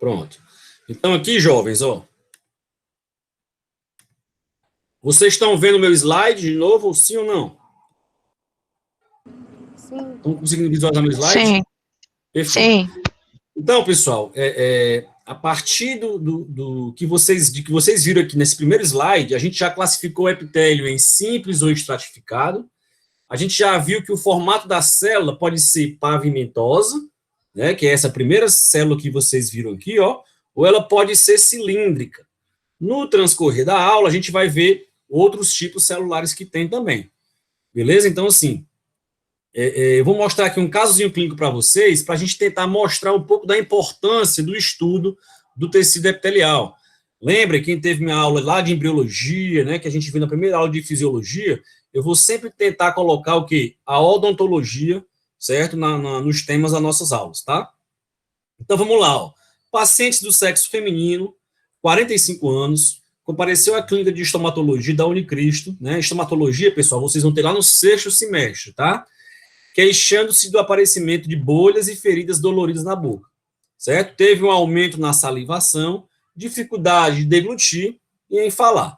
Pronto. Então, aqui, jovens, ó. Vocês estão vendo o meu slide de novo, sim ou não? Sim. Estão conseguindo visualizar meu slide? Sim. Perfeito. Sim. Então, pessoal, a partir que vocês viram aqui nesse primeiro slide, a gente já classificou o epitélio em simples ou estratificado. A gente já viu que o formato da célula pode ser pavimentosa, né, que é essa primeira célula que vocês viram aqui, ó, ou ela pode ser cilíndrica. No transcorrer da aula, a gente vai ver outros tipos celulares que tem também. Beleza? Então, assim, eu vou mostrar aqui um casozinho clínico para vocês, para a gente tentar mostrar um pouco da importância do estudo do tecido epitelial. Lembra, quem teve minha aula lá de embriologia, né, que a gente viu na primeira aula de fisiologia, eu vou sempre tentar colocar o quê? A odontologia, certo? Nos temas das nossas aulas, tá? Então, vamos lá, ó. Pacientes do sexo feminino, 45 anos, compareceu à clínica de estomatologia da Unicristo, né? Estomatologia, pessoal, vocês vão ter lá no sexto semestre, tá? Queixando-se do aparecimento de bolhas e feridas doloridas na boca, certo? Teve um aumento na salivação, dificuldade de deglutir e em falar,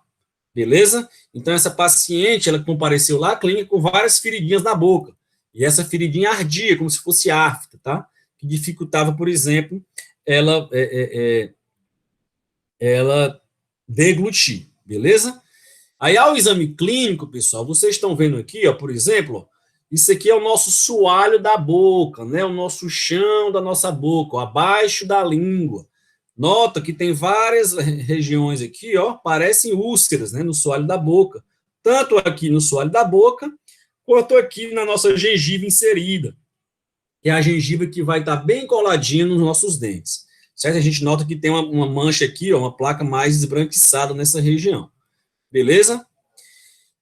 beleza? Então, essa paciente, ela compareceu lá à clínica com várias feridinhas na boca, e essa feridinha ardia, como se fosse afta, tá? Que dificultava, por exemplo, ela deglutir, beleza? Aí, ao exame clínico, pessoal, vocês estão vendo aqui, ó, por exemplo, ó, isso aqui é o nosso soalho da boca, né? O nosso chão da nossa boca, ó, abaixo da língua. Nota que tem várias regiões aqui, ó, parecem úlceras, né, no soalho da boca. Tanto aqui no soalho da boca, quanto aqui na nossa gengiva inserida, que é a gengiva que vai estar bem coladinha nos nossos dentes. Certo? A gente nota que tem uma mancha aqui, ó, uma placa mais esbranquiçada nessa região. Beleza?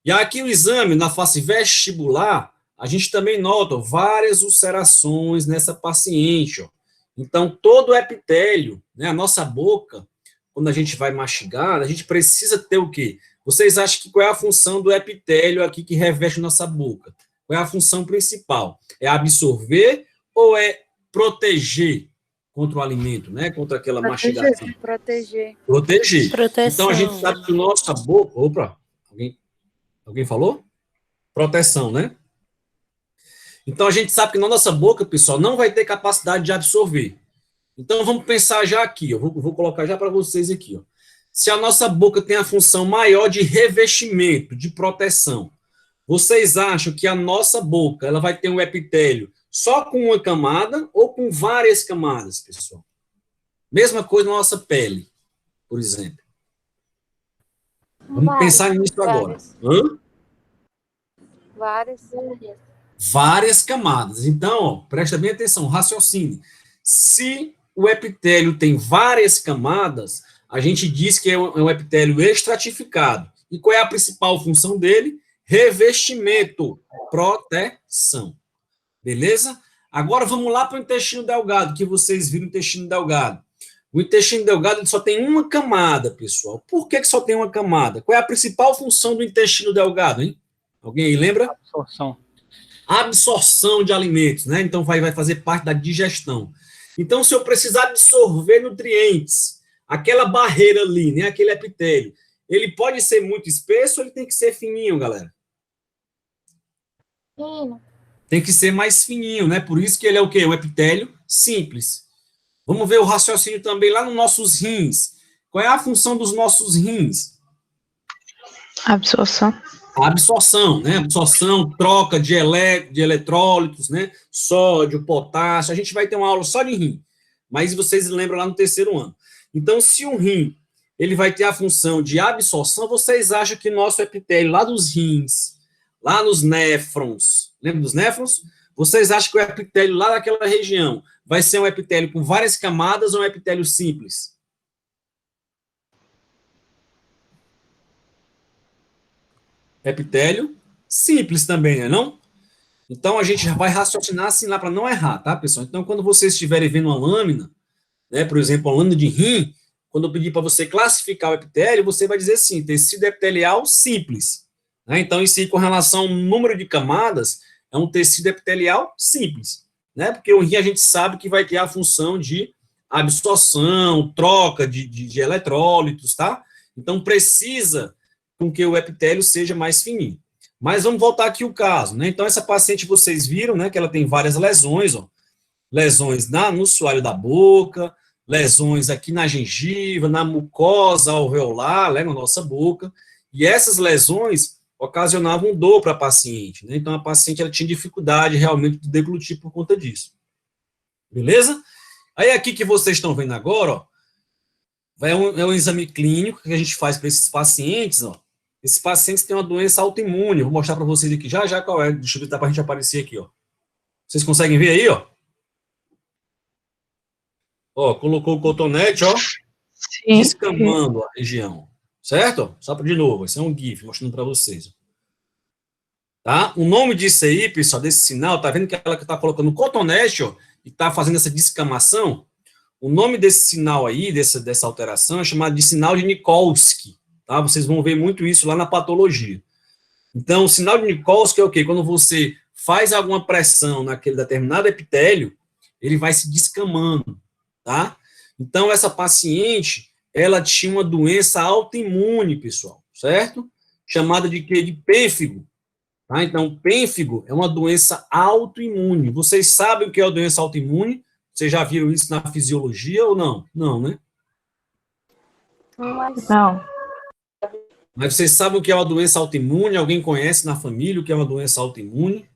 E aqui o exame, na face vestibular, a gente também nota várias ulcerações nessa paciente, ó. Então, todo o epitélio, né, a nossa boca, quando a gente vai mastigar, a gente precisa ter o quê? Vocês acham que qual é a função do epitélio aqui que reveste nossa boca? Qual é a função principal? É absorver ou é proteger contra o alimento, né? Contra aquela mastigação? Proteger. Proteger. Proteção. Então, a gente sabe que nossa boca... Opa, alguém falou? Proteção, né? Então, a gente sabe que na nossa boca, pessoal, não vai ter capacidade de absorver. Então, vamos pensar já aqui, eu vou colocar já para vocês aqui, ó. Se a nossa boca tem a função maior de revestimento, de proteção, vocês acham que a nossa boca ela vai ter um epitélio só com uma camada ou com várias camadas, pessoal? Mesma coisa na nossa pele, por exemplo. Vamos pensar nisso agora. Várias camadas. Então, ó, presta bem atenção, raciocínio. Se o epitélio tem várias camadas, a gente diz que é um epitélio estratificado. E qual é a principal função dele? Revestimento, proteção. Beleza? Agora vamos lá para o intestino delgado, que vocês viram o intestino delgado. O intestino delgado ele só tem uma camada, pessoal. Por que só tem uma camada? Qual é a principal função do intestino delgado, hein? Alguém aí lembra? Absorção. Absorção de alimentos, né? Então vai fazer parte da digestão. Então, se eu precisar absorver nutrientes, aquela barreira ali, né? Aquele epitélio, ele pode ser muito espesso ou ele tem que ser fininho, galera? Fino. Tem que ser mais fininho, né? Por isso que ele é o quê? Um epitélio simples. Vamos ver o raciocínio também lá nos nossos rins. Qual é a função dos nossos rins? Absorção. A absorção, né? Absorção, troca de eletrólitos, né? Sódio, potássio. A gente vai ter uma aula só de rim, mas vocês lembram lá no terceiro ano. Então, se o rim ele vai ter a função de absorção, vocês acham que nosso epitélio lá dos rins, lá nos néfrons, lembra dos néfrons? Vocês acham que o epitélio lá daquela região vai ser um epitélio com várias camadas ou um epitélio simples? Epitélio simples também, né, não? Então, a gente já vai raciocinar assim lá para não errar, tá, pessoal? Então, quando vocês estiverem vendo uma lâmina, né, por exemplo, uma lâmina de rim, quando eu pedir para você classificar o epitélio, você vai dizer assim, tecido epitelial simples. Né? Então, isso aí, com relação ao número de camadas, é um tecido epitelial simples. Né? Porque o rim a gente sabe que vai ter a função de absorção, troca de eletrólitos, tá? Então, precisa com que o epitélio seja mais fininho. Mas vamos voltar aqui o caso, né? Então, essa paciente, vocês viram, né, que ela tem várias lesões, ó. Lesões no assoalho da boca, lesões aqui na gengiva, na mucosa alveolar, né, na nossa boca, e essas lesões ocasionavam dor para a paciente, né? Então, a paciente ela tinha dificuldade realmente de deglutir por conta disso. Beleza? Aí, aqui que vocês estão vendo agora, ó, é um exame clínico que a gente faz para esses pacientes, ó. Esses pacientes têm uma doença autoimune. Eu vou mostrar para vocês aqui já qual é. Deixa eu ver, tá para a gente aparecer aqui, ó. Vocês conseguem ver aí, ó? Ó, colocou o cotonete, ó, Sim. descamando a região, certo? Só de novo, esse é um GIF mostrando para vocês. Tá? O nome disso aí, pessoal, desse sinal, tá vendo que ela está colocando cotonete, ó, e está fazendo essa descamação? O nome desse sinal aí, dessa alteração, é chamado de sinal de Nikolsky, tá? Vocês vão ver muito isso lá na patologia. Então, o sinal de Nikolsky é o quê? Quando você faz alguma pressão naquele determinado epitélio, ele vai se descamando, tá? Então, essa paciente, ela tinha uma doença autoimune, pessoal, certo? Chamada de quê? De pênfigo. Tá? Então, pênfigo é uma doença autoimune. Vocês sabem o que é a doença autoimune? Vocês já viram isso na fisiologia ou não? Não, né? Não. Mas vocês sabem o que é uma doença autoimune? Alguém conhece na família o que é uma doença autoimune?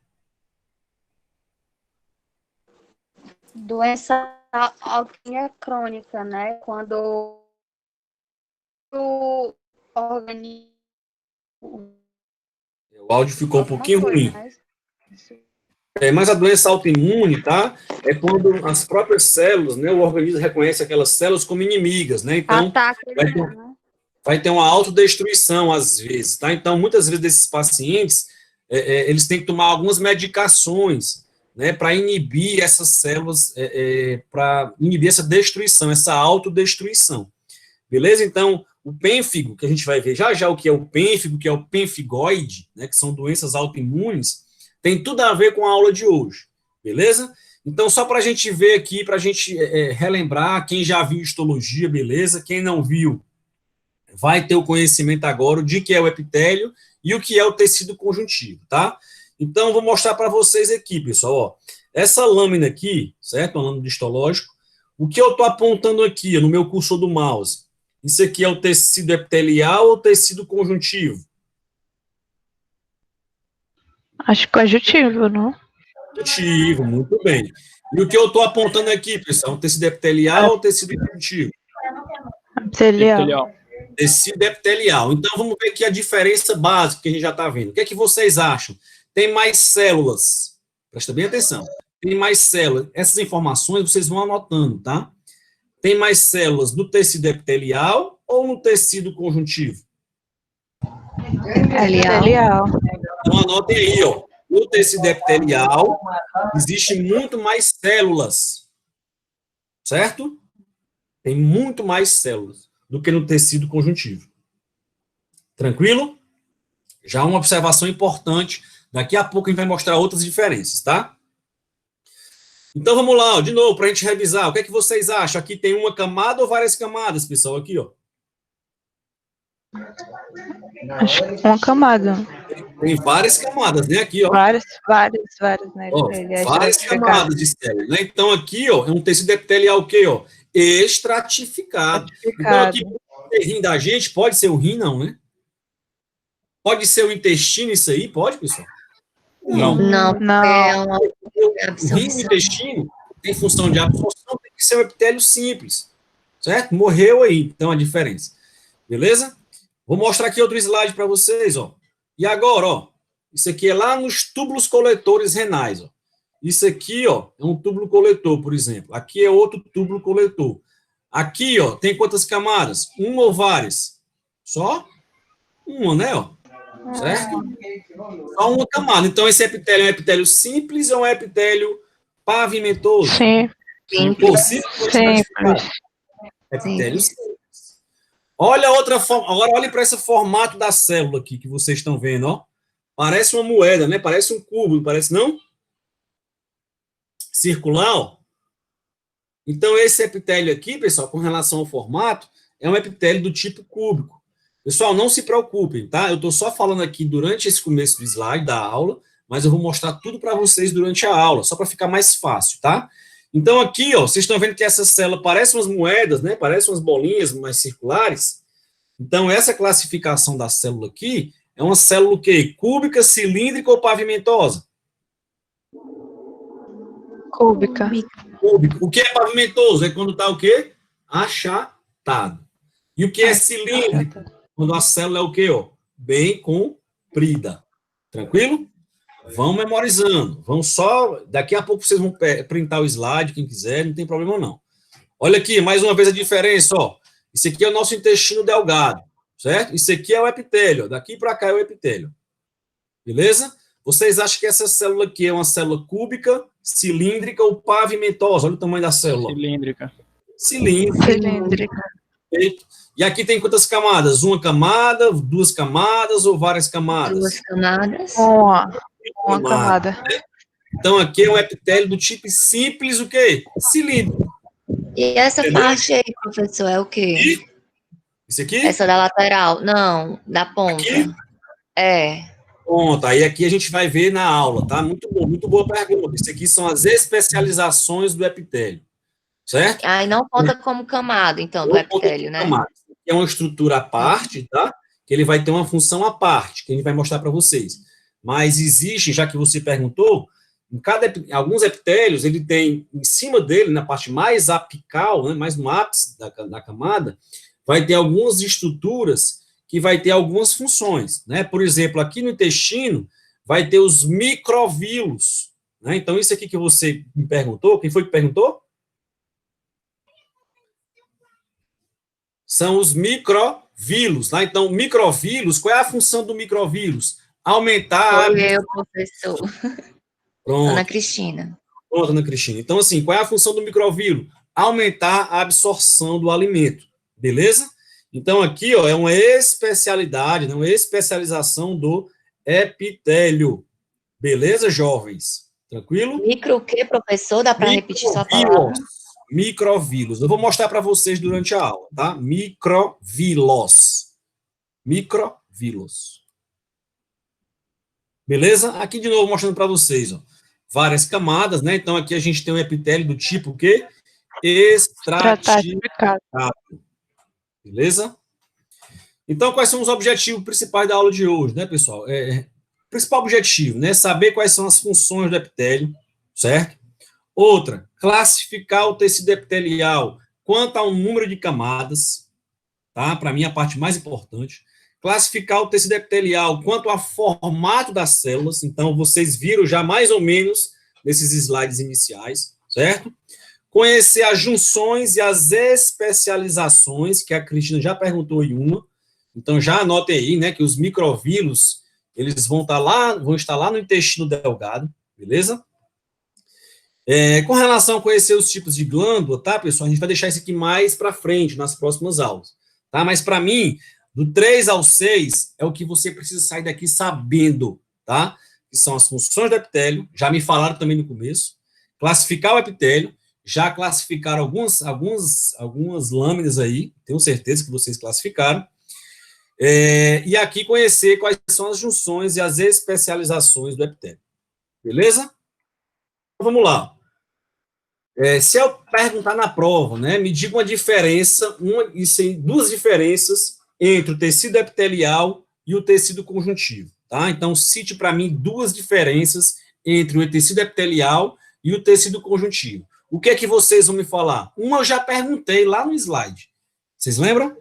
Doença autoimune crônica, né? Quando o organismo... O áudio ficou um pouquinho ruim. Né? Mas a doença autoimune, tá? É quando as próprias células, né? O organismo reconhece aquelas células como inimigas, né? Então, vai ter uma autodestruição às vezes, tá? Então, muitas vezes desses pacientes, eles têm que tomar algumas medicações, né? Para inibir essas células, para inibir essa destruição, essa autodestruição. Beleza? Então, o pênfigo, que a gente vai ver já o que é o pênfigo, que é o pênfigoide, né? Que são doenças autoimunes, tem tudo a ver com a aula de hoje, beleza? Então, só para a gente ver aqui, para a gente relembrar, quem já viu histologia, beleza? Quem não viu, vai ter o conhecimento agora de que é o epitélio e o que é o tecido conjuntivo, tá? Então, vou mostrar para vocês aqui, pessoal, ó. Essa lâmina aqui, certo? Uma lâmina histológica. O que eu estou apontando aqui no meu cursor do mouse? Isso aqui é o tecido epitelial ou tecido conjuntivo? Acho que conjuntivo, não? Conjuntivo, muito bem. E o que eu estou apontando aqui, pessoal, o tecido epitelial ou tecido conjuntivo? Epitelial. Tecido epitelial. Então, vamos ver aqui a diferença básica que a gente já está vendo. O que é que vocês acham? Tem mais células. Presta bem atenção. Tem mais células. Essas informações vocês vão anotando, tá? Tem mais células no tecido epitelial ou no tecido conjuntivo? Epitelial. Então, anotem aí, ó. No tecido epitelial, existe muito mais células, certo? Tem muito mais células do que no tecido conjuntivo. Tranquilo? Já uma observação importante. Daqui a pouco a gente vai mostrar outras diferenças, tá? Então, vamos lá, ó, de novo, para a gente revisar. O que é que vocês acham? Aqui tem uma camada ou várias camadas, pessoal? Aqui, ó. Acho que uma camada. Tem várias camadas, né? Aqui, ó. Várias, né? Ó, várias camadas de células, né? Então, aqui, ó, é um tecido epitelial o quê, ó? Estratificado. Então, aqui, o rim da gente pode ser o rim, não, né? Pode ser o intestino, isso aí? Pode, pessoal? Não. Não. É uma O rim e o intestino tem função de absorção, tem que ser um epitélio simples, certo? Morreu aí, então a diferença. Beleza? Vou mostrar aqui outro slide para vocês, ó. E agora, ó, isso aqui é lá nos túbulos coletores renais, ó. Isso aqui, ó, é um túbulo coletor, por exemplo. Aqui é outro túbulo coletor. Aqui, ó, tem quantas camadas? Uma ou várias? Só uma, né, ó? Certo? Só uma camada. Então, esse epitélio é um epitélio simples ou é um epitélio pavimentoso? Sim. Simples. Epitélio simples. Olha outra forma. Agora, olhe para esse formato da célula aqui que vocês estão vendo, ó. Parece uma moeda, né? Parece um cubo, não parece, não? Circular, ó. Então, esse epitélio aqui, pessoal, com relação ao formato, é um epitélio do tipo cúbico. Pessoal, não se preocupem, tá? Eu estou só falando aqui durante esse começo do slide da aula, mas eu vou mostrar tudo para vocês durante a aula, só para ficar mais fácil, tá? Então, aqui, ó, vocês estão vendo que essa célula parece umas moedas, né? Parece umas bolinhas mais circulares. Então, essa classificação da célula aqui é uma célula o quê? Cúbica, cilíndrica ou pavimentosa? Cúbica. Cúbica. O que é pavimentoso? É quando está o quê? Achatado. E o que é cilíndrico? Quando a célula é o quê? Ó? Bem comprida. Tranquilo? Vão memorizando. Vão só... Daqui a pouco vocês vão printar o slide, quem quiser, não tem problema não. Olha aqui, mais uma vez a diferença, ó. Isso aqui é o nosso intestino delgado, certo? Isso aqui é o epitélio. Daqui para cá é o epitélio. Beleza? Vocês acham que essa célula aqui é uma célula cúbica, cilíndrica ou pavimentosa? Olha o tamanho da célula. Cilíndrica. Cilíndrica. Perfeito. E aqui tem quantas camadas? Uma camada, duas camadas ou várias camadas? Duas camadas. Uma camada. Então, aqui é um epitélio do tipo simples, o quê? Cilíndrico. E essa Entendeu? parte aí, professor, é o quê? Isso aqui? Essa da lateral? Não, da ponta. Aqui? É. Pronto, aí aqui a gente vai ver na aula, tá? Muito bom, muito boa pergunta. Isso aqui são as especializações do epitélio, certo? Aí não conta como camada, então, do epitélio, né? É uma estrutura à parte, tá? Que ele vai ter uma função à parte, que a gente vai mostrar para vocês. Mas existe, já que você perguntou, alguns epitélios, ele tem em cima dele, na parte mais apical, né, mais no ápice da camada, vai ter algumas estruturas que vai ter algumas funções, né? Por exemplo, aqui no intestino vai ter os microvílulos, né? Então, isso aqui que você me perguntou, quem foi que perguntou? São os microvílulos, tá? Então, microvílulos, qual é a função do microvílulos? Aumentar... Foi eu, professor. Pronto. Ana Cristina. Pronto, Ana Cristina. Então, assim, qual é a função do microvírus? Aumentar a absorção do alimento, beleza? Então, aqui, ó, é uma especialidade, né, uma especialização do epitélio. Beleza, jovens? Tranquilo? Micro o quê, professor? Dá para repetir sua palavra? Microvílos. Eu vou mostrar para vocês durante a aula, tá? Microvílos. Microvílos. Beleza? Aqui de novo mostrando para vocês, ó, várias camadas, né? Então aqui a gente tem um epitélio do tipo o quê? Estratificado. Beleza? Então quais são os objetivos principais da aula de hoje, né, pessoal? Principal objetivo, né? Saber quais são as funções do epitélio, certo? Outra, classificar o tecido epitelial quanto ao número de camadas, tá? Para mim a parte mais importante. Classificar o tecido epitelial quanto ao formato das células, então vocês viram já mais ou menos nesses slides iniciais, certo? Conhecer as junções e as especializações, que a Cristina já perguntou em uma, então já anotem aí, né, que os microvílulos, eles vão estar lá no intestino delgado, beleza? Com relação a conhecer os tipos de glândula, tá, pessoal, a gente vai deixar isso aqui mais para frente, nas próximas aulas, tá? Mas para mim, do 3 ao 6 é o que você precisa sair daqui sabendo, tá? Que são as funções do epitélio, já me falaram também no começo, classificar o epitélio, já classificaram algumas lâminas aí, tenho certeza que vocês classificaram, e aqui conhecer quais são as junções e as especializações do epitélio, beleza? Então, vamos lá. Se eu perguntar na prova, né, me diga uma diferença, duas diferenças entre o tecido epitelial e o tecido conjuntivo, tá? Então, cite para mim duas diferenças entre o tecido epitelial e o tecido conjuntivo. O que é que vocês vão me falar? Uma eu já perguntei lá no slide. Vocês lembram?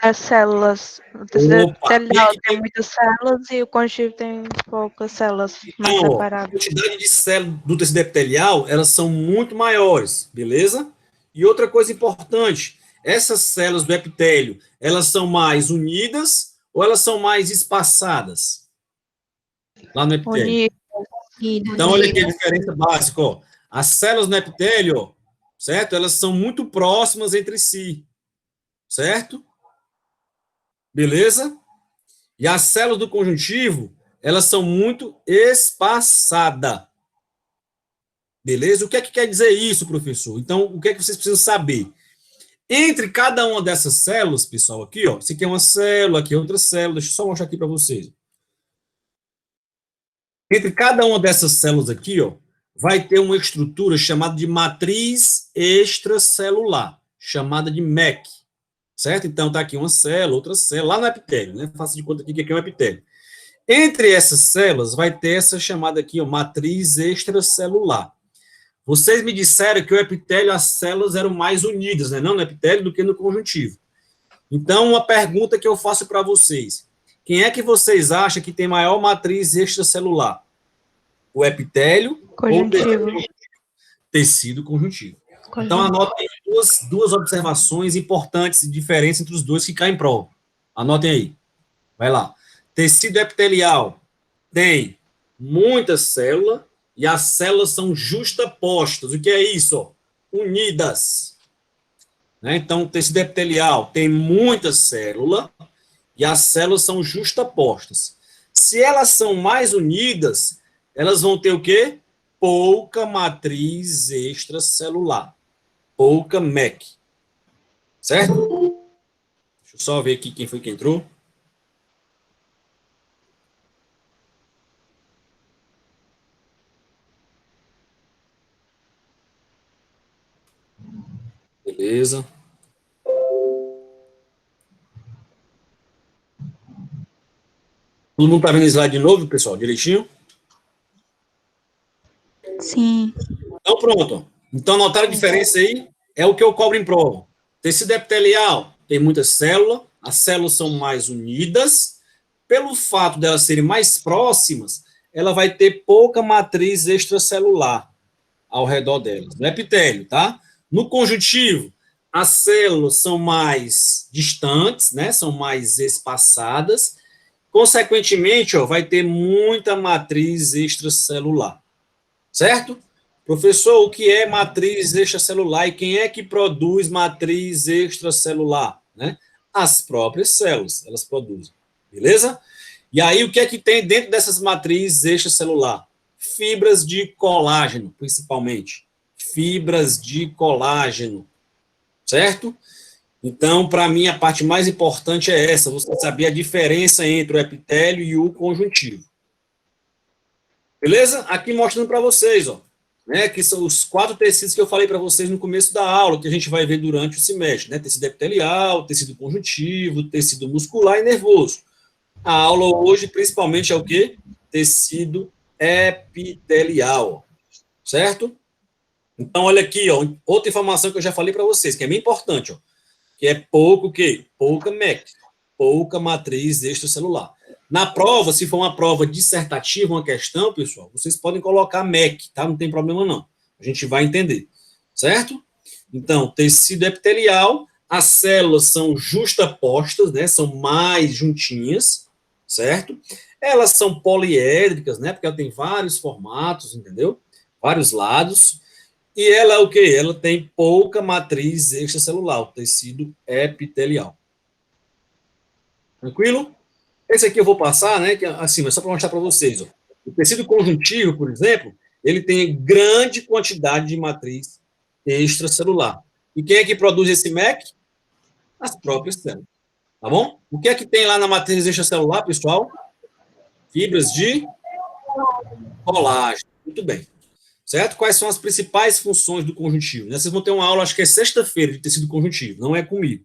As células. O tecido epitelial tem muitas células e o conjuntivo tem poucas células mais separadas. A quantidade de células do tecido epitelial, elas são muito maiores, beleza? E outra coisa importante, essas células do epitélio, elas são mais unidas ou elas são mais espaçadas? Lá no epitélio. Então, olha aqui a diferença básica, ó. As células no epitélio, ó, certo? Elas são muito próximas entre si, certo? Beleza? E as células do conjuntivo, elas são muito espaçadas. Beleza? O que é que quer dizer isso, professor? Então, o que é que vocês precisam saber? Entre cada uma dessas células, pessoal, aqui, ó, isso aqui é uma célula, aqui é outra célula, deixa eu só mostrar aqui para vocês. Entre cada uma dessas células aqui, ó, vai ter uma estrutura chamada de matriz extracelular, chamada de MEC, certo? Então, tá aqui uma célula, outra célula, lá no epitélio, né? Faça de conta aqui que aqui é um epitélio. Entre essas células vai ter essa chamada aqui, ó, matriz extracelular. Vocês me disseram que o epitélio, as células eram mais unidas, né? Não no epitélio do que no conjuntivo. Então, uma pergunta que eu faço para vocês. Quem é que vocês acham que tem maior matriz extracelular? O epitélio Conjuntivo. ou o tecido conjuntivo? Então, anotem duas observações importantes e diferentes entre os dois que caem em prova. Anotem aí. Vai lá. Tecido epitelial tem muita célula e as células são justapostas. O que é isso? Unidas. Né? Então, o tecido epitelial tem muita célula e as células são justapostas. Se elas são mais unidas, elas vão ter o quê? Pouca matriz extracelular. Pouca MEC. Certo? Deixa eu só ver aqui quem foi que entrou. Beleza. Todo mundo está vendo o slide de novo, pessoal? Direitinho? Sim. Então, pronto. Então, notaram a diferença aí? É o que eu cobro em prova. Tecido epitelial tem muita célula, as células são mais unidas. Pelo fato delas serem mais próximas, ela vai ter pouca matriz extracelular ao redor delas. No epitélio, tá? No conjuntivo, as células são mais distantes, né? São mais espaçadas. Consequentemente, ó, vai ter muita matriz extracelular. Certo? Professor, o que é matriz extracelular e quem é que produz matriz extracelular? Né? As próprias células, elas produzem. Beleza? E aí, o que é que tem dentro dessas matrizes extracelular? Fibras de colágeno, principalmente. Fibras de colágeno. Certo? Então, para mim, a parte mais importante é essa, você saber a diferença entre o epitélio e o conjuntivo. Beleza? Aqui mostrando para vocês, ó, né, que são os 4 tecidos que eu falei para vocês no começo da aula, que a gente vai ver durante o semestre, né? Tecido epitelial, tecido conjuntivo, tecido muscular e nervoso. A aula hoje, principalmente, é o quê? Tecido epitelial, certo? Então, olha aqui, ó, outra informação que eu já falei para vocês, que é bem importante, ó, que é pouco o quê? Pouca MEC, pouca matriz extracelular. Na prova, se for uma prova dissertativa, uma questão, pessoal, vocês podem colocar MEC, tá? Não tem problema não. A gente vai entender, certo? Então, tecido epitelial, as células são justapostas, né? São mais juntinhas, certo? Elas são poliédricas, né? Porque ela tem vários formatos, entendeu? Vários lados. E ela é o quê? Ela tem pouca matriz extracelular, o tecido epitelial. Tranquilo? Esse aqui eu vou passar, né? Que, assim, mas só para mostrar para vocês. Ó. O tecido conjuntivo, por exemplo, ele tem grande quantidade de matriz extracelular. E quem é que produz esse MEC? As próprias células. Tá bom? O que é que tem lá na matriz extracelular, pessoal? Fibras de colágeno. Muito bem. Certo? Quais são as principais funções do conjuntivo? Vocês vão ter uma aula, acho que é sexta-feira, de tecido conjuntivo. Não é comigo.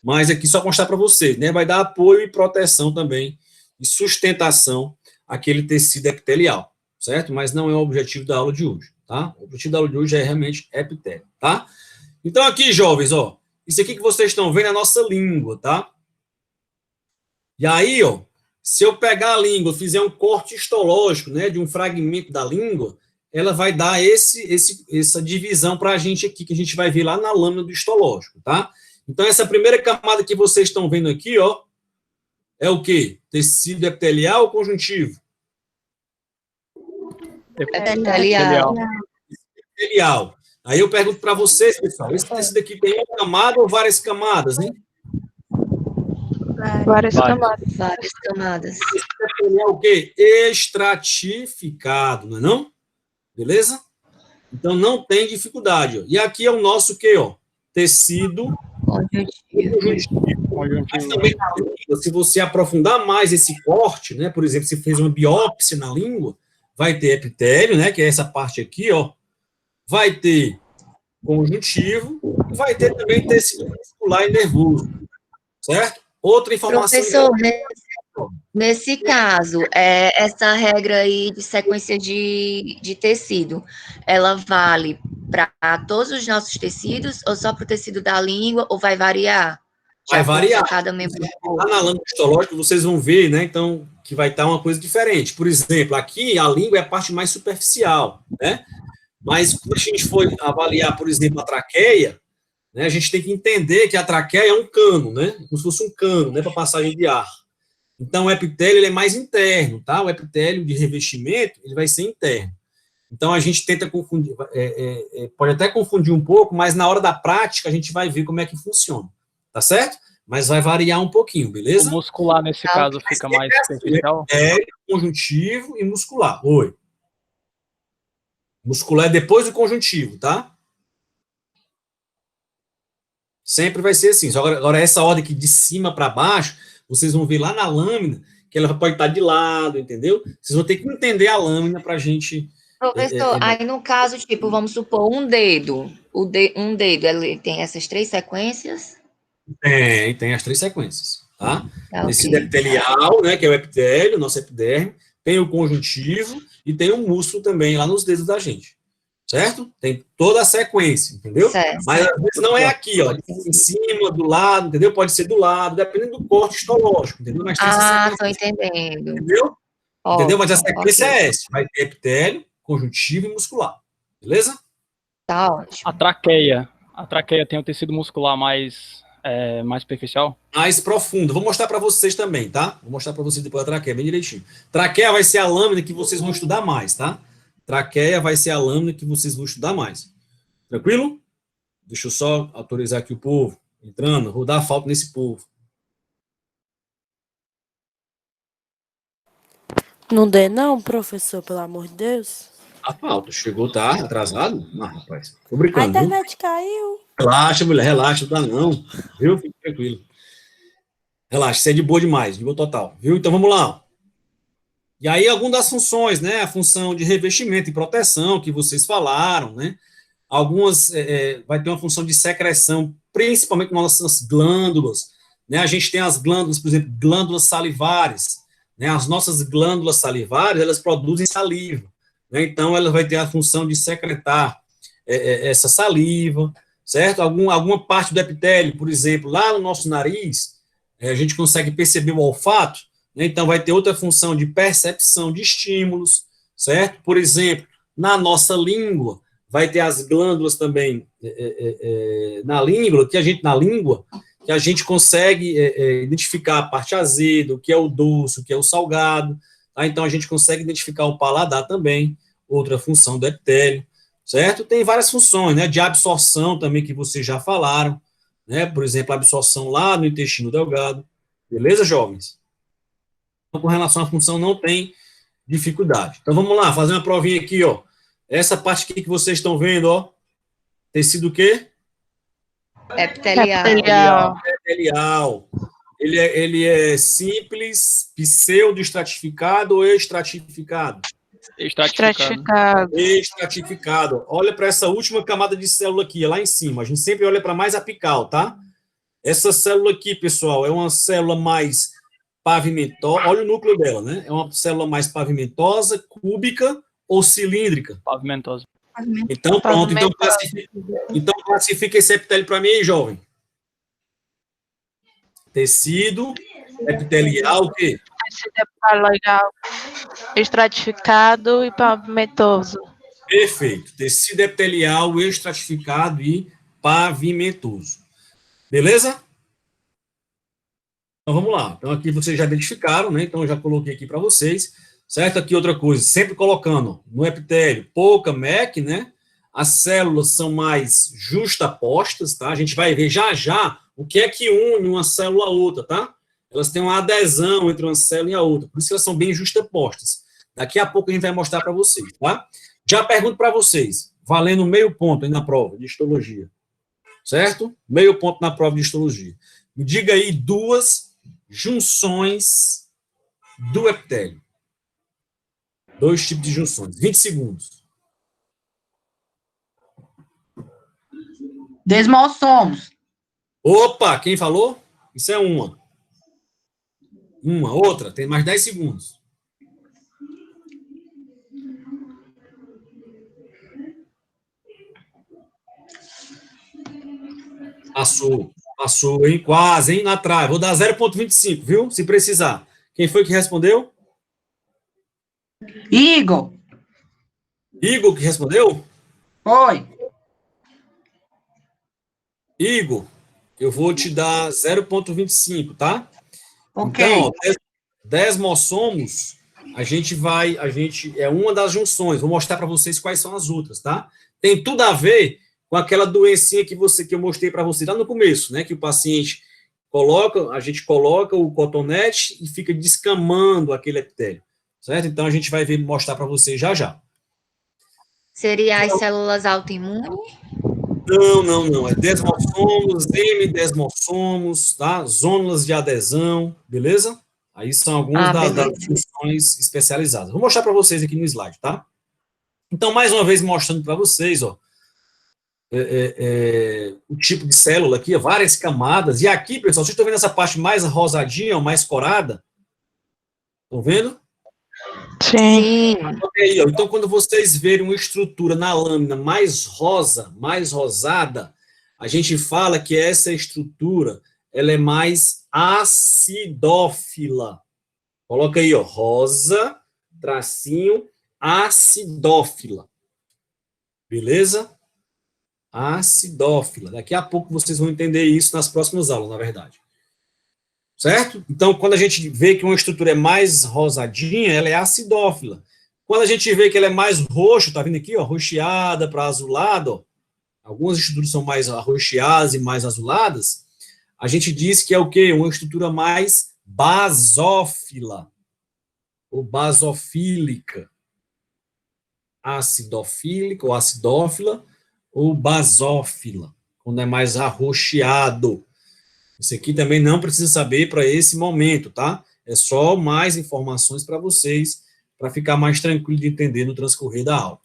Mas aqui só mostrar para vocês, né? Vai dar apoio e proteção também, e sustentação àquele tecido epitelial, certo? Mas não é o objetivo da aula de hoje, tá? O objetivo da aula de hoje é realmente epitélio, tá? Então aqui, jovens, ó, isso aqui que vocês estão vendo é a nossa língua, tá? E aí, ó, se eu pegar a língua, fizer um corte histológico, né, de um fragmento da língua, ela vai dar essa divisão para a gente aqui, que a gente vai ver lá na lâmina do histológico, tá? Então, essa primeira camada que vocês estão vendo aqui, ó, é o quê? Tecido epitelial ou conjuntivo? Epitelial. Epitelial. Aí eu pergunto para vocês, pessoal, esse tecido aqui tem uma camada ou várias camadas, hein? Várias camadas. Várias camadas. Esse epitelial é o quê? Estratificado, não é não? Beleza? Então, não tem dificuldade. Ó. E aqui é o nosso quê, ó? Tecido conjuntivo. Mas também, se você aprofundar mais esse corte, né? Por exemplo, se fez uma biópsia na língua, vai ter epitélio, né? Que é essa parte aqui, ó. Vai ter conjuntivo e vai ter também tecido muscular e nervoso, certo? Outra informação... Professor, nesse caso, essa regra aí de sequência de tecido, ela vale para todos os nossos tecidos ou só para o tecido da língua, ou vai variar? Vai variar. Cada membro do corpo. Lá na lâmina histológica, vocês vão ver, né, então, que vai estar uma coisa diferente. Por exemplo, aqui a língua é a parte mais superficial, né? Mas quando a gente for avaliar, por exemplo, a traqueia, né, a gente tem que entender que a traqueia é um cano, né? Como se fosse um cano, né, para passagem de ar. Então, o epitélio ele é mais interno, tá? O epitélio de revestimento, ele vai ser interno. Então, a gente tenta confundir, pode até confundir um pouco, mas na hora da prática, a gente vai ver como é que funciona, tá certo? Mas vai variar um pouquinho, beleza? O muscular, nesse caso, fica mais superficial? Conjuntivo e muscular. Oi. Muscular é depois do conjuntivo, tá? Sempre vai ser assim. Agora essa ordem aqui de cima para baixo, vocês vão ver lá na lâmina, que ela pode estar de lado, entendeu? Vocês vão ter que entender a lâmina para a gente... Professor, aí no caso, tipo, vamos supor, um dedo, ele tem essas 3 sequências? Tem as 3 sequências, tá? Tá, Tecido ok. epitelial, né, que é o epitélio, nosso epiderme, tem o conjuntivo e tem o músculo também lá nos dedos da gente, certo? Tem toda a sequência, entendeu? Certo. Mas às vezes não é aqui, ó, em cima, do lado, entendeu? Pode ser do lado, dependendo do corte histológico, entendeu? Mas tem essa Estou sequência, entendendo. entendeu? Entendeu? Mas a sequência Ok. é essa, vai ter epitélio, conjuntivo e muscular, beleza? Tá ótimo. A traqueia tem o tecido muscular mais superficial? Mais profundo. Vou mostrar para vocês também, tá? Vou mostrar para vocês depois a traqueia, bem direitinho. Traqueia vai ser a lâmina que vocês vão estudar mais, tá? Traqueia vai ser a lâmina que vocês vão estudar mais. Tranquilo? Deixa eu só autorizar aqui o povo entrando. Vou dar falta nesse povo. Não dê não, professor, pelo amor de Deus. A falta. Chegou, tá? Atrasado? Não, rapaz. Tô A brincando, viu? internet caiu. Relaxa, mulher, relaxa, não dá não. Viu? Fique tranquilo. Relaxa, você é de boa demais, de boa total. Viu? Então vamos lá. E aí, algumas das funções, né? A função de revestimento e proteção que vocês falaram, né? Algumas vai ter uma função de secreção, principalmente nas nossas glândulas, né? A gente tem as glândulas, por exemplo, glândulas salivares, né? As nossas glândulas salivares, elas produzem saliva, né? Então, ela vai ter a função de secretar essa saliva, certo? Alguma parte do epitélio, por exemplo, lá no nosso nariz, a gente consegue perceber o olfato, né? Então vai ter outra função de percepção de estímulos, certo? Por exemplo, na nossa língua, vai ter as glândulas também na língua, que a gente consegue identificar a parte azeda, o que é o doce, o que é o salgado, tá? Então a gente consegue identificar o paladar também, outra função do epitélio, certo? Tem várias funções, né, de absorção também, que vocês já falaram, né, por exemplo, a absorção lá no intestino delgado, beleza, jovens? Então, com relação à função, não tem dificuldade. Então, vamos lá, fazer uma provinha aqui, ó. Essa parte aqui que vocês estão vendo, ó, tecido o quê? Epitelial. Epitelial. Ele é simples, pseudo-estratificado ou estratificado? Estratificado. Olha para essa última camada de célula aqui, lá em cima. A gente sempre olha para mais apical, tá? Essa célula aqui, pessoal, é uma célula mais pavimentosa. Olha o núcleo dela, né? É uma célula mais pavimentosa, cúbica ou cilíndrica? Pavimentosa. Então, pronto. Então, classifica esse epitélio para mim aí, jovem. Tecido epitelial, o quê? Tecido epitelial estratificado e pavimentoso. Perfeito. Tecido epitelial estratificado e pavimentoso. Beleza? Então, vamos lá. Então, aqui vocês já identificaram, né? Então, eu já coloquei aqui para vocês. Certo? Aqui outra coisa, sempre colocando no epitélio pouca MEC, né? As células são mais justapostas, tá? A gente vai ver já já o que é que une uma célula a outra, tá? Elas têm uma adesão entre uma célula e a outra, por isso que elas são bem justapostas. Daqui a pouco a gente vai mostrar para vocês, tá? Já pergunto para vocês, valendo meio ponto aí na prova de histologia. Certo? Meio ponto na prova de histologia. Me diga aí 2 junções do epitélio. 2 tipos de junções. 20 segundos. Desmossomos. Opa, quem falou? Isso é uma. Uma, outra, tem mais 10 segundos. Passou, hein? Quase, hein? Na trave. Vou dar 0,25, viu? Se precisar. Quem foi que respondeu? Igor. Igor que respondeu? Foi. Igor, eu vou te dar 0,25, tá? Ok. Então, ó, desmossomos, é uma das junções. Vou mostrar para vocês quais são as outras, tá? Tem tudo a ver com aquela doencinha que eu mostrei para vocês lá no começo, né? Que o paciente a gente coloca o cotonete e fica descamando aquele epitélio, certo? Então a gente vai mostrar para vocês já já. Seria as células autoimunes? Não. É desmossomos, desmossomos, tá? Zônulas de adesão, beleza? Aí são algumas das funções especializadas. Vou mostrar para vocês aqui no slide, tá? Então, mais uma vez, mostrando para vocês, ó, o tipo de célula aqui, várias camadas. E aqui, pessoal, vocês estão vendo essa parte mais rosadinha, ou mais corada? Estão vendo? Sim. Aí, ó. Então, quando vocês verem uma estrutura na lâmina mais rosa, mais rosada, a gente fala que essa estrutura ela é mais acidófila. Coloca aí, ó, rosa, tracinho, acidófila. Beleza? Acidófila. Daqui a pouco vocês vão entender isso nas próximas aulas, na verdade. Certo? Então, quando a gente vê que uma estrutura é mais rosadinha, ela é acidófila. Quando a gente vê que ela é mais roxo, tá vendo aqui, ó, roxeada para azulada, ó, algumas estruturas são mais arroxeadas e mais azuladas, a gente diz que é o quê? Uma estrutura mais basófila, ou basofílica. Acidofílica, ou acidófila, ou basófila, quando é mais arroxeado. Isso aqui também não precisa saber para esse momento, tá? É só mais informações para vocês, para ficar mais tranquilo de entender no transcorrer da aula.